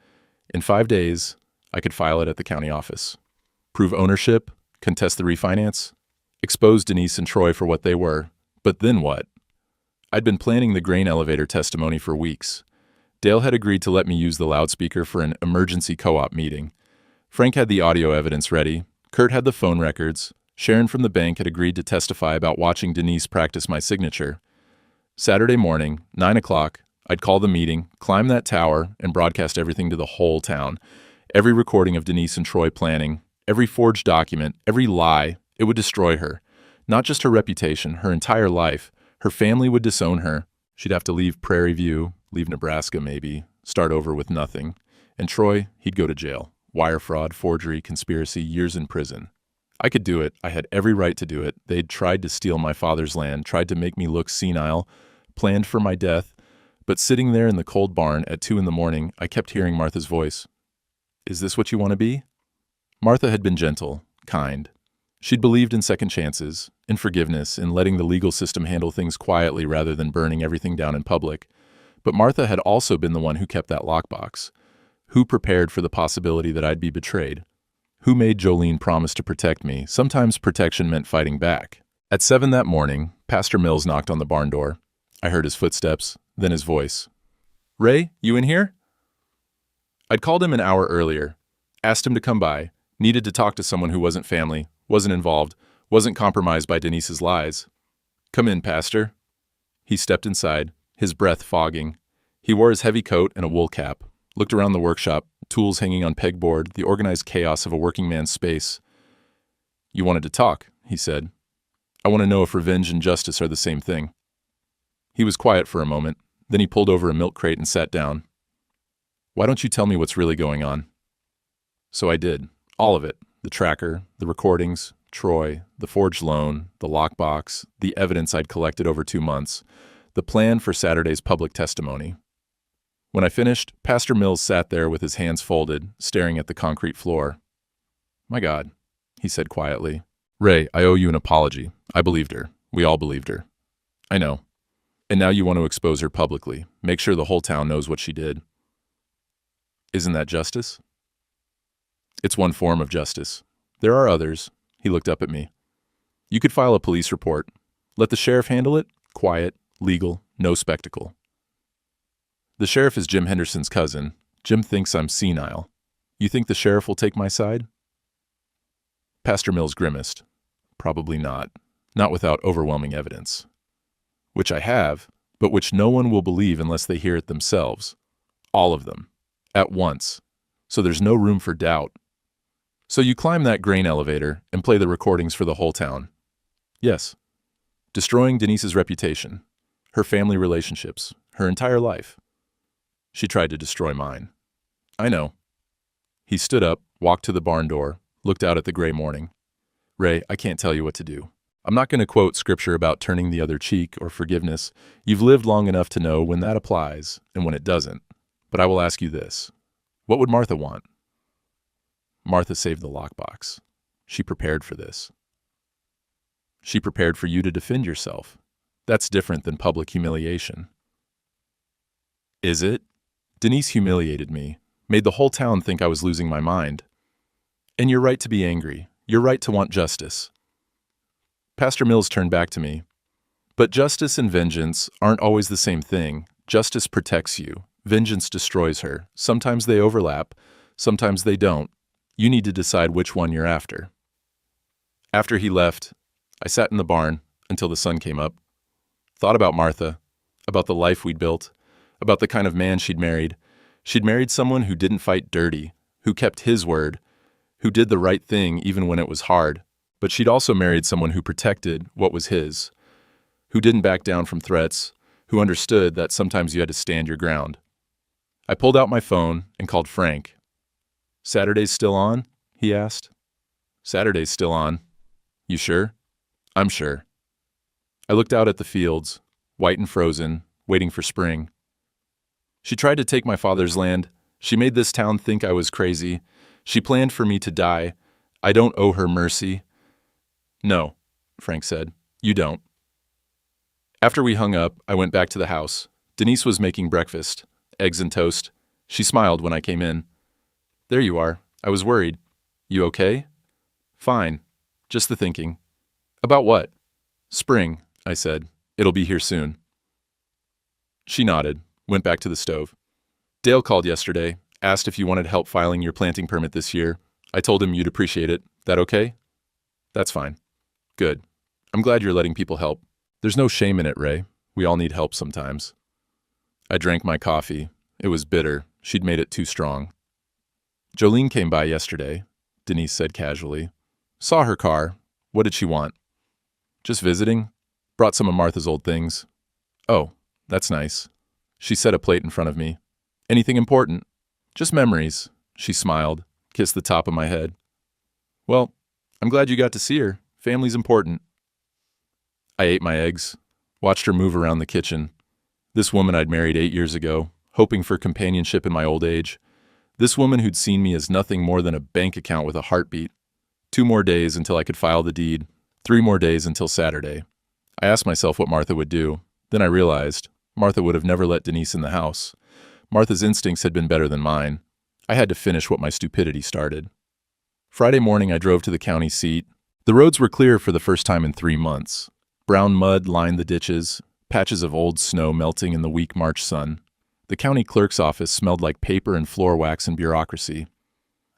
Speaker 1: In 5 days, I could file it at the county office. Prove ownership, contest the refinance, expose Denise and Troy for what they were. But then what? I'd been planning the grain elevator testimony for weeks. Dale had agreed to let me use the loudspeaker for an emergency co-op meeting. Frank had the audio evidence ready. Kurt had the phone records. Sharon from the bank had agreed to testify about watching Denise practice my signature. Saturday morning, 9 o'clock, I'd call the meeting, climb that tower, and broadcast everything to the whole town. Every recording of Denise and Troy planning, every forged document, every lie, it would destroy her. Not just her reputation, her entire life. Her family would disown her. She'd have to leave Prairie View, leave Nebraska maybe, start over with nothing. And Troy, he'd go to jail. Wire fraud, forgery, conspiracy, years in prison. I could do it. I had every right to do it. They'd tried to steal my father's land, tried to make me look senile, planned for my death. But sitting there in the cold barn at 2 in the morning, I kept hearing Martha's voice. Is this what you want to be? Martha had been gentle, kind. She'd believed in second chances, in forgiveness, in letting the legal system handle things quietly rather than burning everything down in public. But Martha had also been the one who kept that lockbox. Who prepared for the possibility that I'd be betrayed? Who made Jolene promise to protect me? Sometimes protection meant fighting back. At 7 that morning, Pastor Mills knocked on the barn door. I heard his footsteps, then his voice. Ray, you in here? I'd called him an hour earlier, asked him to come by, needed to talk to someone who wasn't family, wasn't involved, wasn't compromised by Denise's lies. Come in, Pastor. He stepped inside, his breath fogging. He wore his heavy coat and a wool cap, looked around the workshop, tools hanging on pegboard, the organized chaos of a working man's space. You wanted to talk, he said. I want to know if revenge and justice are the same thing. He was quiet for a moment, then he pulled over a milk crate and sat down. Why don't you tell me what's really going on? So I did. All of it. The tracker, the recordings, Troy, the forged loan, the lockbox, the evidence I'd collected over 2 months, the plan for Saturday's public testimony. When I finished, Pastor Mills sat there with his hands folded, staring at the concrete floor. "My God," he said quietly. "Ray, I owe you an apology. I believed her. We all believed her." "I know. And now you want to expose her publicly. Make sure the whole town knows what she did. Isn't that justice?" "It's one form of justice. There are others." He looked up at me. "You could file a police report. Let the sheriff handle it. Quiet, legal, no spectacle." "The sheriff is Jim Henderson's cousin. Jim thinks I'm senile. You think the sheriff will take my side?" Pastor Mills grimaced. "Probably not. Not without overwhelming evidence. Which I have, but which no one will believe unless they hear it themselves. All of them. At once. So there's no room for doubt. So you climb that grain elevator and play the recordings for the whole town." "Yes." "Destroying Denise's reputation, her family relationships, her entire life." "She tried to destroy mine." "I know." He stood up, walked to the barn door, looked out at the gray morning. "Ray, I can't tell you what to do. I'm not going to quote scripture about turning the other cheek or forgiveness. You've lived long enough to know when that applies and when it doesn't. But I will ask you this. What would Martha want?" "Martha saved the lockbox. She prepared for this." "She prepared for you to defend yourself. That's different than public humiliation." "Is it? Denise humiliated me, made the whole town think I was losing my mind. And you're right to be angry. You're right to want justice." Pastor Mills turned back to me. "But justice and vengeance aren't always the same thing. Justice protects you. Vengeance destroys her. Sometimes they overlap. Sometimes they don't. You need to decide which one you're after." After he left, I sat in the barn until the sun came up. Thought about Martha, about the life we'd built, about the kind of man she'd married. She'd married someone who didn't fight dirty, who kept his word, who did the right thing even when it was hard. But she'd also married someone who protected what was his, who didn't back down from threats, who understood that sometimes you had to stand your ground. I pulled out my phone and called Frank. "Saturday's still on?" he asked. "Saturday's still on." "You sure?" "I'm sure." I looked out at the fields, white and frozen, waiting for spring. "She tried to take my father's land. She made this town think I was crazy. She planned for me to die. I don't owe her mercy." "No," Frank said. "You don't." After we hung up, I went back to the house. Denise was making breakfast, eggs and toast. She smiled when I came in. "There you are. I was worried. You okay?" "Fine. Just the thinking." "About what?" "Spring," I said. "It'll be here soon." She nodded, went back to the stove. "Dale called yesterday, asked if you wanted help filing your planting permit this year. I told him you'd appreciate it. That okay?" "That's fine." "Good. I'm glad you're letting people help. There's no shame in it, Ray. We all need help sometimes." I drank my coffee. It was bitter. She'd made it too strong. "Jolene came by yesterday," Denise said casually. "Saw her car. What did she want?" "Just visiting. Brought some of Martha's old things." "Oh, that's nice." She set a plate in front of me. "Anything important?" "Just memories." She smiled, kissed the top of my head. "Well, I'm glad you got to see her. Family's important." I ate my eggs, watched her move around the kitchen. This woman I'd married 8 years ago, hoping for companionship in my old age. This woman who'd seen me as nothing more than a bank account with a heartbeat. 2 more days until I could file the deed. 3 more days until Saturday. I asked myself what Martha would do. Then I realized Martha would have never let Denise in the house. Martha's instincts had been better than mine. I had to finish what my stupidity started. Friday morning I drove to the county seat. The roads were clear for the first time in 3 months. Brown mud lined the ditches, patches of old snow melting in the weak March sun. The county clerk's office smelled like paper and floor wax and bureaucracy.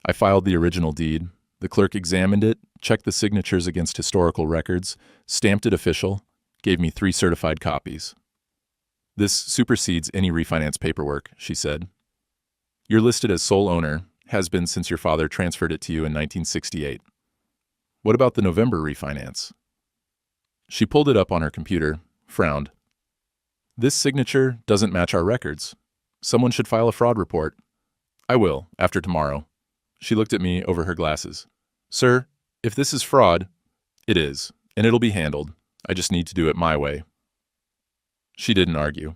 Speaker 1: I filed the original deed. The clerk examined it, checked the signatures against historical records, stamped it official, gave me 3 certified copies. "This supersedes any refinance paperwork," she said. "You're listed as sole owner, has been since your father transferred it to you in 1968. What about the November refinance?" She pulled it up on her computer, frowned. "This signature doesn't match our records. Someone should file a fraud report." "I will, after tomorrow." She looked at me over her glasses. "Sir, if this is fraud, It is, and it'll be handled. I just need to do it my way. She didn't argue.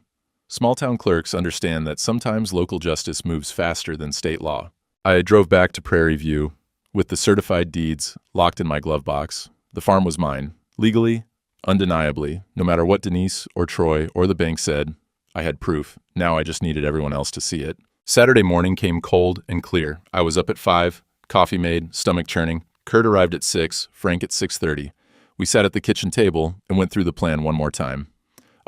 Speaker 1: Small-town clerks understand that sometimes local justice moves faster than state law. I drove back to Prairie View with the certified deeds locked in my glove box. The farm was mine, legally, undeniably. No matter what Denise or Troy or the bank said, I had proof. Now I just needed everyone else to see it. Saturday morning came cold and clear. I was up at 5, coffee made, stomach churning. Kurt arrived at 6, Frank at 6:30. We sat at the kitchen table and went through the plan one more time.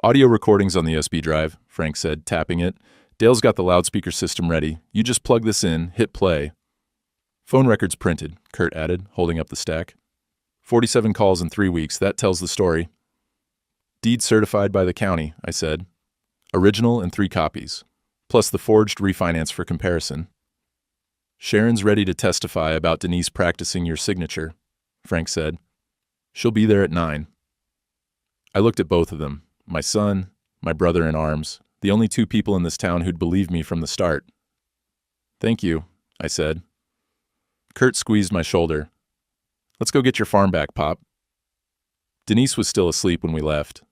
Speaker 1: Audio recordings on the USB drive, Frank said, tapping it. Dale's got the loudspeaker system ready. You just plug this in, hit play. Phone records printed, Kurt added, holding up the stack. 47 calls in 3 weeks, that tells the story. Deed certified by the county, I said. Original and 3 copies, plus the forged refinance for comparison. Sharon's ready to testify about Denise practicing your signature, Frank said. She'll be there at 9. I looked at both of them, my son, my brother in arms, the only 2 people in this town who'd believed me from the start. Thank you, I said. Kurt squeezed my shoulder. Let's go get your farm back, Pop. Denise was still asleep when we left.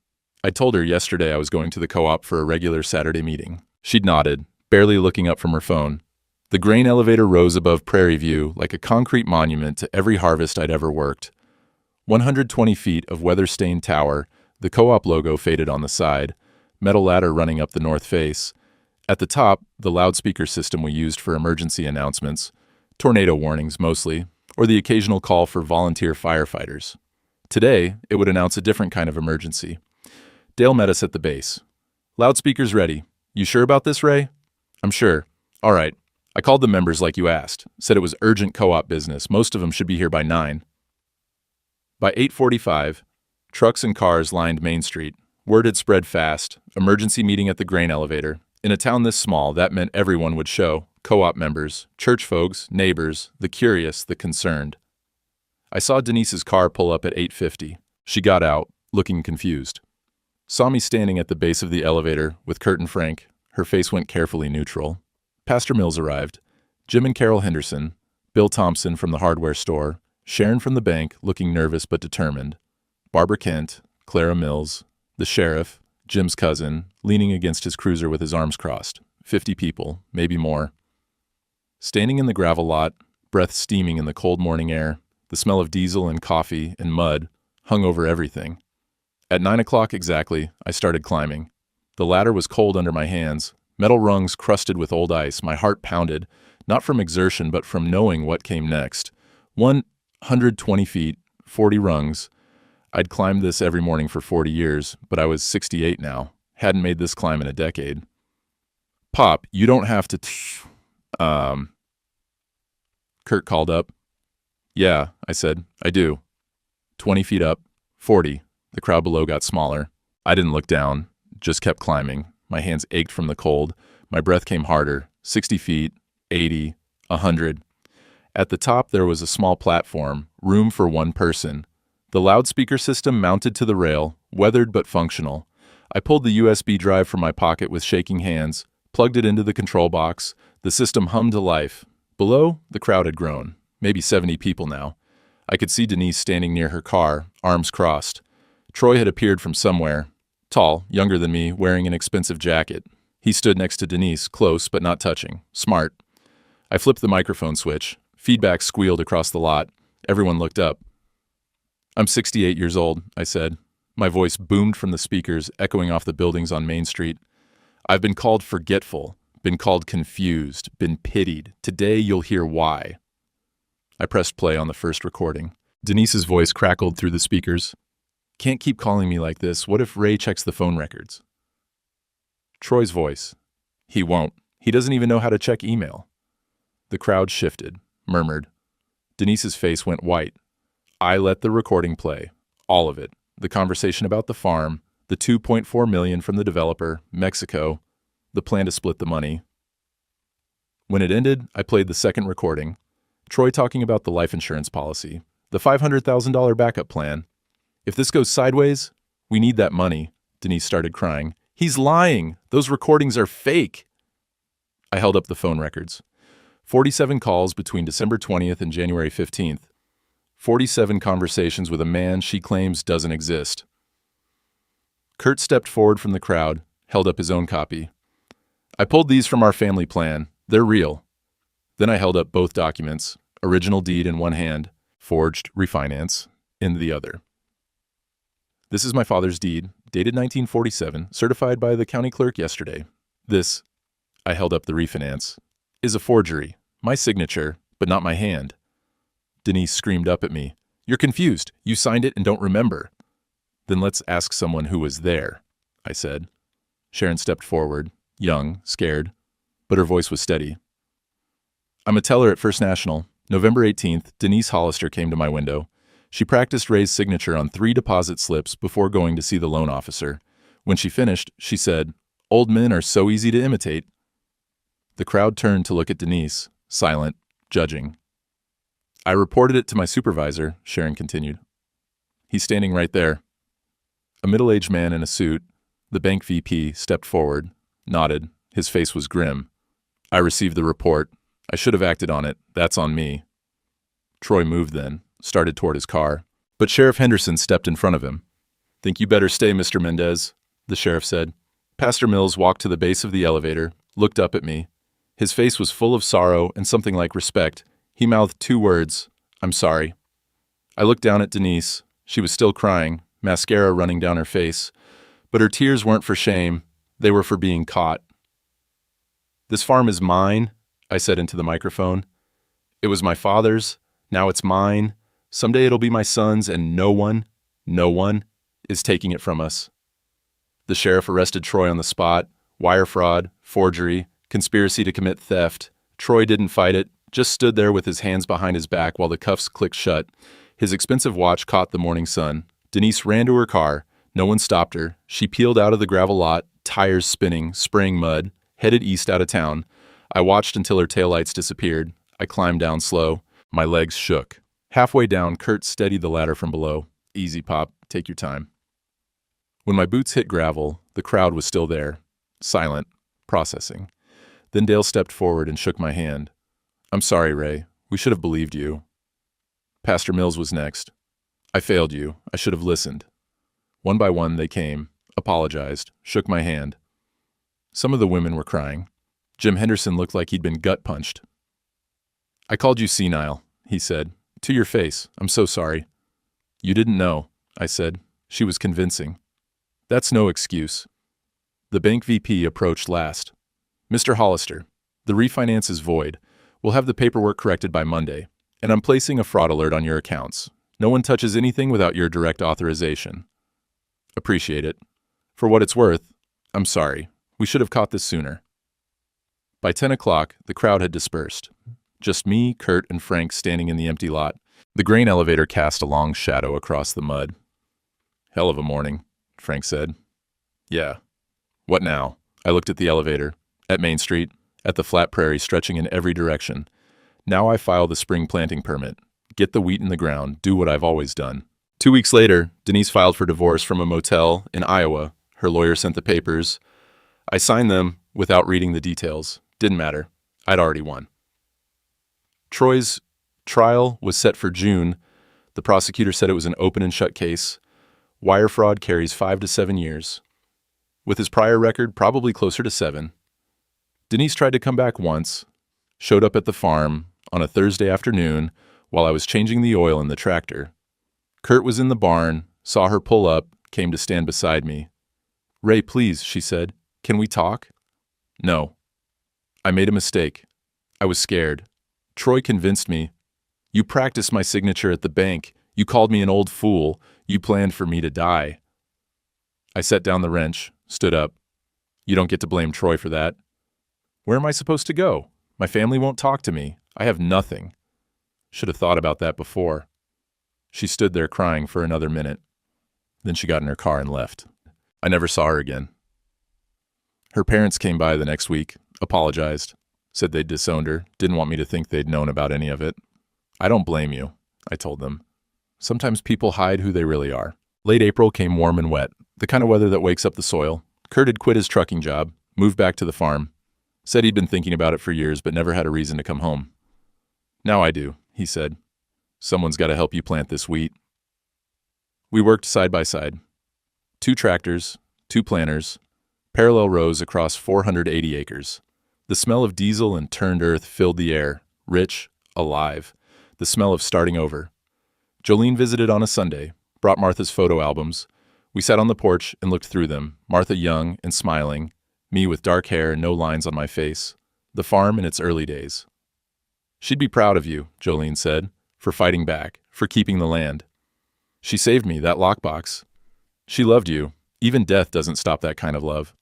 Speaker 1: I told her yesterday I was going to the co-op for a regular Saturday meeting. She'd nodded, barely looking up from her phone. The grain elevator rose above Prairie View like a concrete monument to every harvest I'd ever worked. 120 feet of weather-stained tower, the co-op logo faded on the side, metal ladder running up the north face. At the top, the loudspeaker system we used for emergency announcements, tornado warnings mostly, or the occasional call for volunteer firefighters. Today, it would announce a different kind of emergency. Dale met us at the base. Loudspeakers ready. You sure about this, Ray? I'm sure. All right. I called the members like you asked. Said it was urgent co-op business. Most of them should be here by 9. By 8:45, trucks and cars lined Main Street. Word had spread fast. Emergency meeting at the grain elevator. In a town this small, that meant everyone would show. Co-op members, church folks, neighbors, the curious, the concerned. I saw Denise's car pull up at 8:50. She got out, looking confused. Saw me standing at the base of the elevator with Kurt and Frank. Her face went carefully neutral. Pastor Mills arrived. Jim and Carol Henderson, Bill Thompson from the hardware store, Sharon from the bank, looking nervous but determined, Barbara Kent, Clara Mills, the sheriff, Jim's cousin, leaning against his cruiser with his arms crossed. 50 people, maybe more. Standing in the gravel lot, breath steaming in the cold morning air, the smell of diesel and coffee and mud hung over everything. At 9 o'clock exactly, I started climbing. The ladder was cold under my hands, metal rungs crusted with old ice. My heart pounded, not from exertion but from knowing what came next. 120 feet, 40 rungs. I'd climbed this every morning for 40 years, but I was 68 now. Hadn't made this climb in a decade. Pop, you don't have to Kurt called up. Yeah, I said, I do. 20 feet up, 40. The crowd below got smaller. I didn't look down, just kept climbing. My hands ached from the cold. My breath came harder. 60 feet, 80, 100. At the top there was a small platform, room for one person. The loudspeaker system mounted to the rail, weathered but functional. I pulled the USB drive from my pocket with shaking hands, plugged it into the control box. The system hummed to life. Below, the crowd had grown, maybe 70 people now. I could see Denise standing near her car, arms crossed. Troy had appeared from somewhere, tall, younger than me, wearing an expensive jacket. He stood next to Denise, close but not touching, smart. I flipped the microphone switch. Feedback squealed across the lot. Everyone looked up. I'm 68 years old, I said. My voice boomed from the speakers, echoing off the buildings on Main Street. I've been called forgetful, been called confused, been pitied. Today you'll hear why. I pressed play on the first recording. Denise's voice crackled through the speakers. Can't keep calling me like this. What if Ray checks the phone records? Troy's voice. He won't. He doesn't even know how to check email. The crowd shifted, murmured. Denise's face went white. I let the recording play. All of it. The conversation about the farm, the $2.4 million from the developer, Mexico, the plan to split the money. When it ended, I played the second recording. Troy talking about the life insurance policy, the $500,000 backup plan. If this goes sideways, we need that money. Denise started crying. He's lying. Those recordings are fake. I held up the phone records. 47 calls between December 20th and January 15th. 47 conversations with a man she claims doesn't exist. Kurt stepped forward from the crowd, held up his own copy. I pulled these from our family plan. They're real. Then I held up both documents, original deed in one hand, forged refinance in the other. This is my father's deed, dated 1947, certified by the county clerk yesterday. This, I held up the refinance, is a forgery. My signature, but not my hand. Denise screamed up at me. You're confused. You signed it and don't remember. Then let's ask someone who was there, I said. Sharon stepped forward, young, scared, but her voice was steady. I'm a teller at First National. November 18th, Denise Hollister came to my window. She practiced Ray's signature on 3 deposit slips before going to see the loan officer. When she finished, she said, "Old men are so easy to imitate." The crowd turned to look at Denise, silent, judging. I reported it to my supervisor, Sharon continued. He's standing right there. A middle-aged man in a suit, the bank VP, stepped forward, nodded. His face was grim. I received the report. I should have acted on it. That's on me. Troy moved then, started toward his car, but Sheriff Henderson stepped in front of him. Think you better stay, Mr. Mendez, the sheriff said. Pastor Mills walked to the base of the elevator, looked up at me. His face was full of sorrow and something like respect. He mouthed 2 words, "I'm sorry." I looked down at Denise. She was still crying, mascara running down her face. But her tears weren't for shame. They were for being caught. This farm is mine, I said into the microphone. It was my father's. Now it's mine. Someday it'll be my son's, and no one is taking it from us. The sheriff arrested Troy on the spot. Wire fraud, forgery, conspiracy to commit theft. Troy didn't fight it, just stood there with his hands behind his back while the cuffs clicked shut. His expensive watch caught the morning sun. Denise ran to her car. No one stopped her. She peeled out of the gravel lot, tires spinning, spraying mud, headed east out of town. I watched until her taillights disappeared. I climbed down slow. My legs shook. Halfway down, Kurt steadied the ladder from below. Easy, Pop. Take your time. When my boots hit gravel, the crowd was still there, silent, processing. Then Dale stepped forward and shook my hand. I'm sorry, Ray. We should have believed you. Pastor Mills was next. I failed you. I should have listened. One by one, they came, apologized, shook my hand. Some of the women were crying. Jim Henderson looked like he'd been gut-punched. I called you senile, he said. To your face. I'm so sorry. You didn't know, I said. She was convincing. That's no excuse. The bank VP approached last. Mr. Hollister, the refinance is void. We'll have the paperwork corrected by Monday, and I'm placing a fraud alert on your accounts. No one touches anything without your direct authorization. Appreciate it. For what it's worth, I'm sorry. We should have caught this sooner. By 10 o'clock, the crowd had dispersed. Just me, Kurt, and Frank standing in the empty lot. The grain elevator cast a long shadow across the mud. Hell of a morning, Frank said. Yeah. What now? I looked at the elevator, at Main Street, at the flat prairie stretching in every direction. Now I file the spring planting permit. Get the wheat in the ground, do what I've always done. 2 weeks later, Denise filed for divorce from a motel in Iowa. Her lawyer sent the papers. I signed them without reading the details. Didn't matter. I'd already won. Troy's trial was set for June. The prosecutor said it was an open and shut case. Wire fraud carries 5 to 7 years. With his prior record, probably closer to 7. Denise tried to come back once, showed up at the farm on a Thursday afternoon while I was changing the oil in the tractor. Kurt was in the barn, saw her pull up, came to stand beside me. Ray, please, she said. Can we talk? No. I made a mistake. I was scared. Troy convinced me. You practiced my signature at the bank. You called me an old fool. You planned for me to die. I set down the wrench, stood up. You don't get to blame Troy for that. Where am I supposed to go? My family won't talk to me. I have nothing. Should have thought about that before. She stood there crying for another minute. Then she got in her car and left. I never saw her again. Her parents came by the next week, apologized, said they'd disowned her, didn't want me to think they'd known about any of it. I don't blame you, I told them. Sometimes people hide who they really are. Late April came warm and wet, the kind of weather that wakes up the soil. Kurt had quit his trucking job, moved back to the farm. Said he'd been thinking about it for years but never had a reason to come home. Now I do, he said. Someone's got to help you plant this wheat. We worked side by side. 2 tractors, 2 planters, parallel rows across 480 acres. The smell of diesel and turned earth filled the air, rich, alive, the smell of starting over. Jolene visited on a Sunday, brought Martha's photo albums. We sat on the porch and looked through them, Martha young and smiling, me with dark hair and no lines on my face, the farm in its early days. She'd be proud of you, Jolene said, for fighting back, for keeping the land. She saved me, that lockbox. She loved you. Even death doesn't stop that kind of love.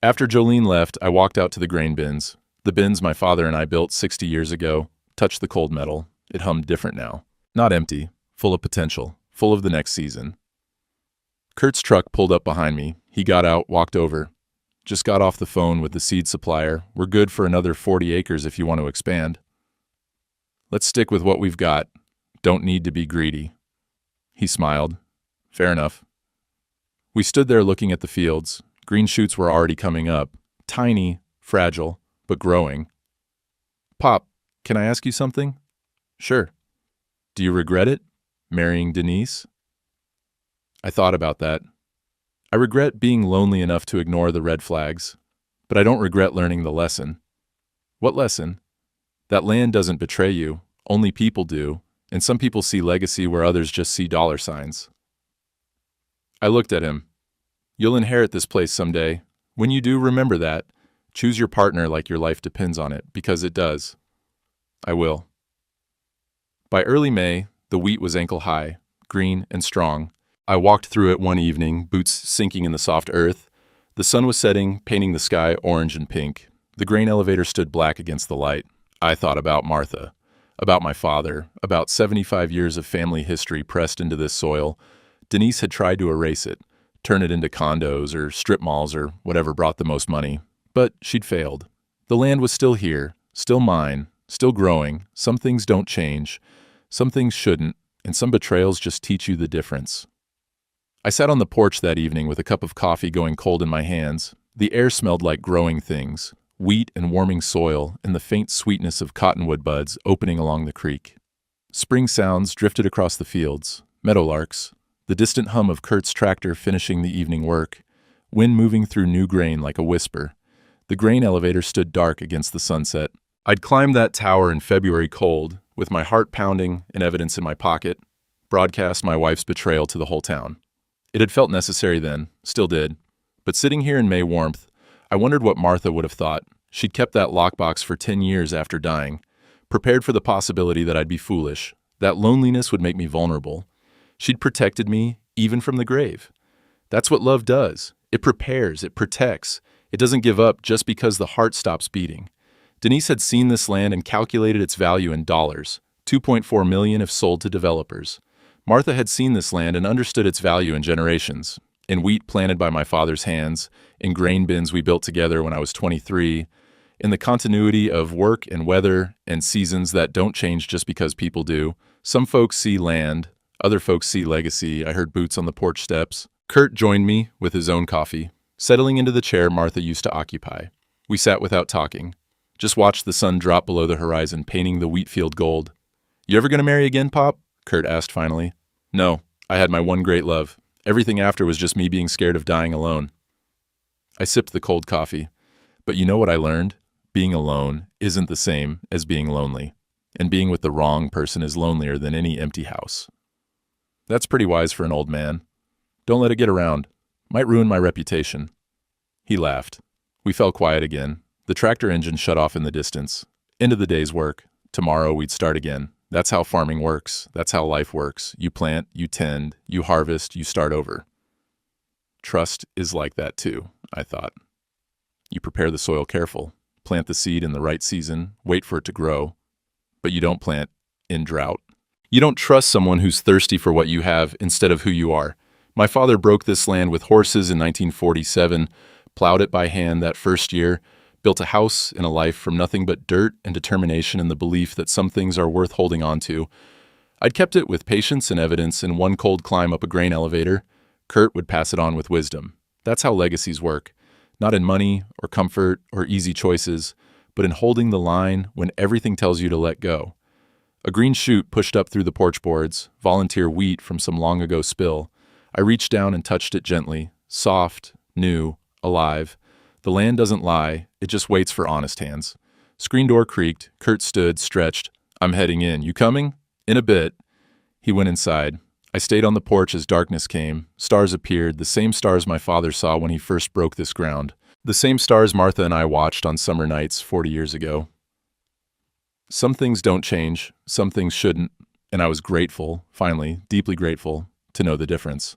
Speaker 1: After Jolene left, I walked out to the grain bins. The bins my father and I built 60 years ago, touched the cold metal. It hummed different now. Not empty, full of potential, full of the next season. Kurt's truck pulled up behind me. He got out, walked over. Just got off the phone with the seed supplier. We're good for another 40 acres if you want to expand. Let's stick with what we've got. Don't need to be greedy. He smiled. Fair enough. We stood there looking at the fields. Green shoots were already coming up. Tiny, fragile, but growing. Pop, can I ask you something? Sure. Do you regret it? Marrying Denise? I thought about that. I regret being lonely enough to ignore the red flags, but I don't regret learning the lesson. What lesson? That land doesn't betray you, only people do, and some people see legacy where others just see dollar signs. I looked at him. You'll inherit this place someday. When you do, remember that. Choose your partner like your life depends on it, because it does. I will. By early May, the wheat was ankle high, green and strong. I walked through it one evening, boots sinking in the soft earth. The sun was setting, painting the sky orange and pink. The grain elevator stood black against the light. I thought about Martha, about my father, about 75 years of family history pressed into this soil. Denise had tried to erase it, turn it into condos or strip malls or whatever brought the most money. But she'd failed. The land was still here, still mine, still growing. Some things don't change, some things shouldn't, and some betrayals just teach you the difference. I sat on the porch that evening with a cup of coffee going cold in my hands. The air smelled like growing things, wheat and warming soil, and the faint sweetness of cottonwood buds opening along the creek. Spring sounds drifted across the fields, meadowlarks, the distant hum of Kurt's tractor finishing the evening work, wind moving through new grain like a whisper. The grain elevator stood dark against the sunset. I'd climbed that tower in February cold, with my heart pounding and evidence in my pocket, broadcast my wife's betrayal to the whole town. It had felt necessary then, still did. But sitting here in May warmth, I wondered what Martha would have thought. She'd kept that lockbox for 10 years after dying, prepared for the possibility that I'd be foolish, that loneliness would make me vulnerable. She'd protected me, even from the grave. That's what love does. It prepares, it protects. It doesn't give up just because the heart stops beating. Denise had seen this land and calculated its value in dollars, $2.4 million if sold to developers. Martha had seen this land and understood its value in generations, in wheat planted by my father's hands, in grain bins we built together when I was 23, in the continuity of work and weather and seasons that don't change just because people do. Some folks see land, other folks see legacy. I heard boots on the porch steps. Kurt joined me with his own coffee, settling into the chair Martha used to occupy. We sat without talking, just watched the sun drop below the horizon, painting the wheat field gold. You ever gonna marry again, Pop? Kurt asked finally. No, I had my one great love. Everything after was just me being scared of dying alone. I sipped the cold coffee. But you know what I learned? Being alone isn't the same as being lonely. And being with the wrong person is lonelier than any empty house. That's pretty wise for an old man. Don't let it get around. Might ruin my reputation. He laughed. We fell quiet again. The tractor engine shut off in the distance. End of the day's work. Tomorrow we'd start again. That's how farming works. That's how life works. You plant, you tend, you harvest, you start over. Trust is like that too, I thought. You prepare the soil careful, plant the seed in the right season, wait for it to grow, but you don't plant in drought. You don't trust someone who's thirsty for what you have instead of who you are. My father broke this land with horses in 1947, plowed it by hand that first year, built a house and a life from nothing but dirt and determination and the belief that some things are worth holding on to. I'd kept it with patience and evidence in one cold climb up a grain elevator. Kurt would pass it on with wisdom. That's how legacies work. Not in money or comfort or easy choices, but in holding the line when everything tells you to let go. A green shoot pushed up through the porch boards, volunteer wheat from some long-ago spill. I reached down and touched it gently, soft, new, alive. The land doesn't lie, it just waits for honest hands. Screen door creaked, Kurt stood, stretched. I'm heading in. You coming? In a bit. He went inside. I stayed on the porch as darkness came. Stars appeared, the same stars my father saw when he first broke this ground. The same stars Martha and I watched on summer nights 40 years ago. Some things don't change, some things shouldn't, and I was grateful, finally, deeply grateful, to know the difference.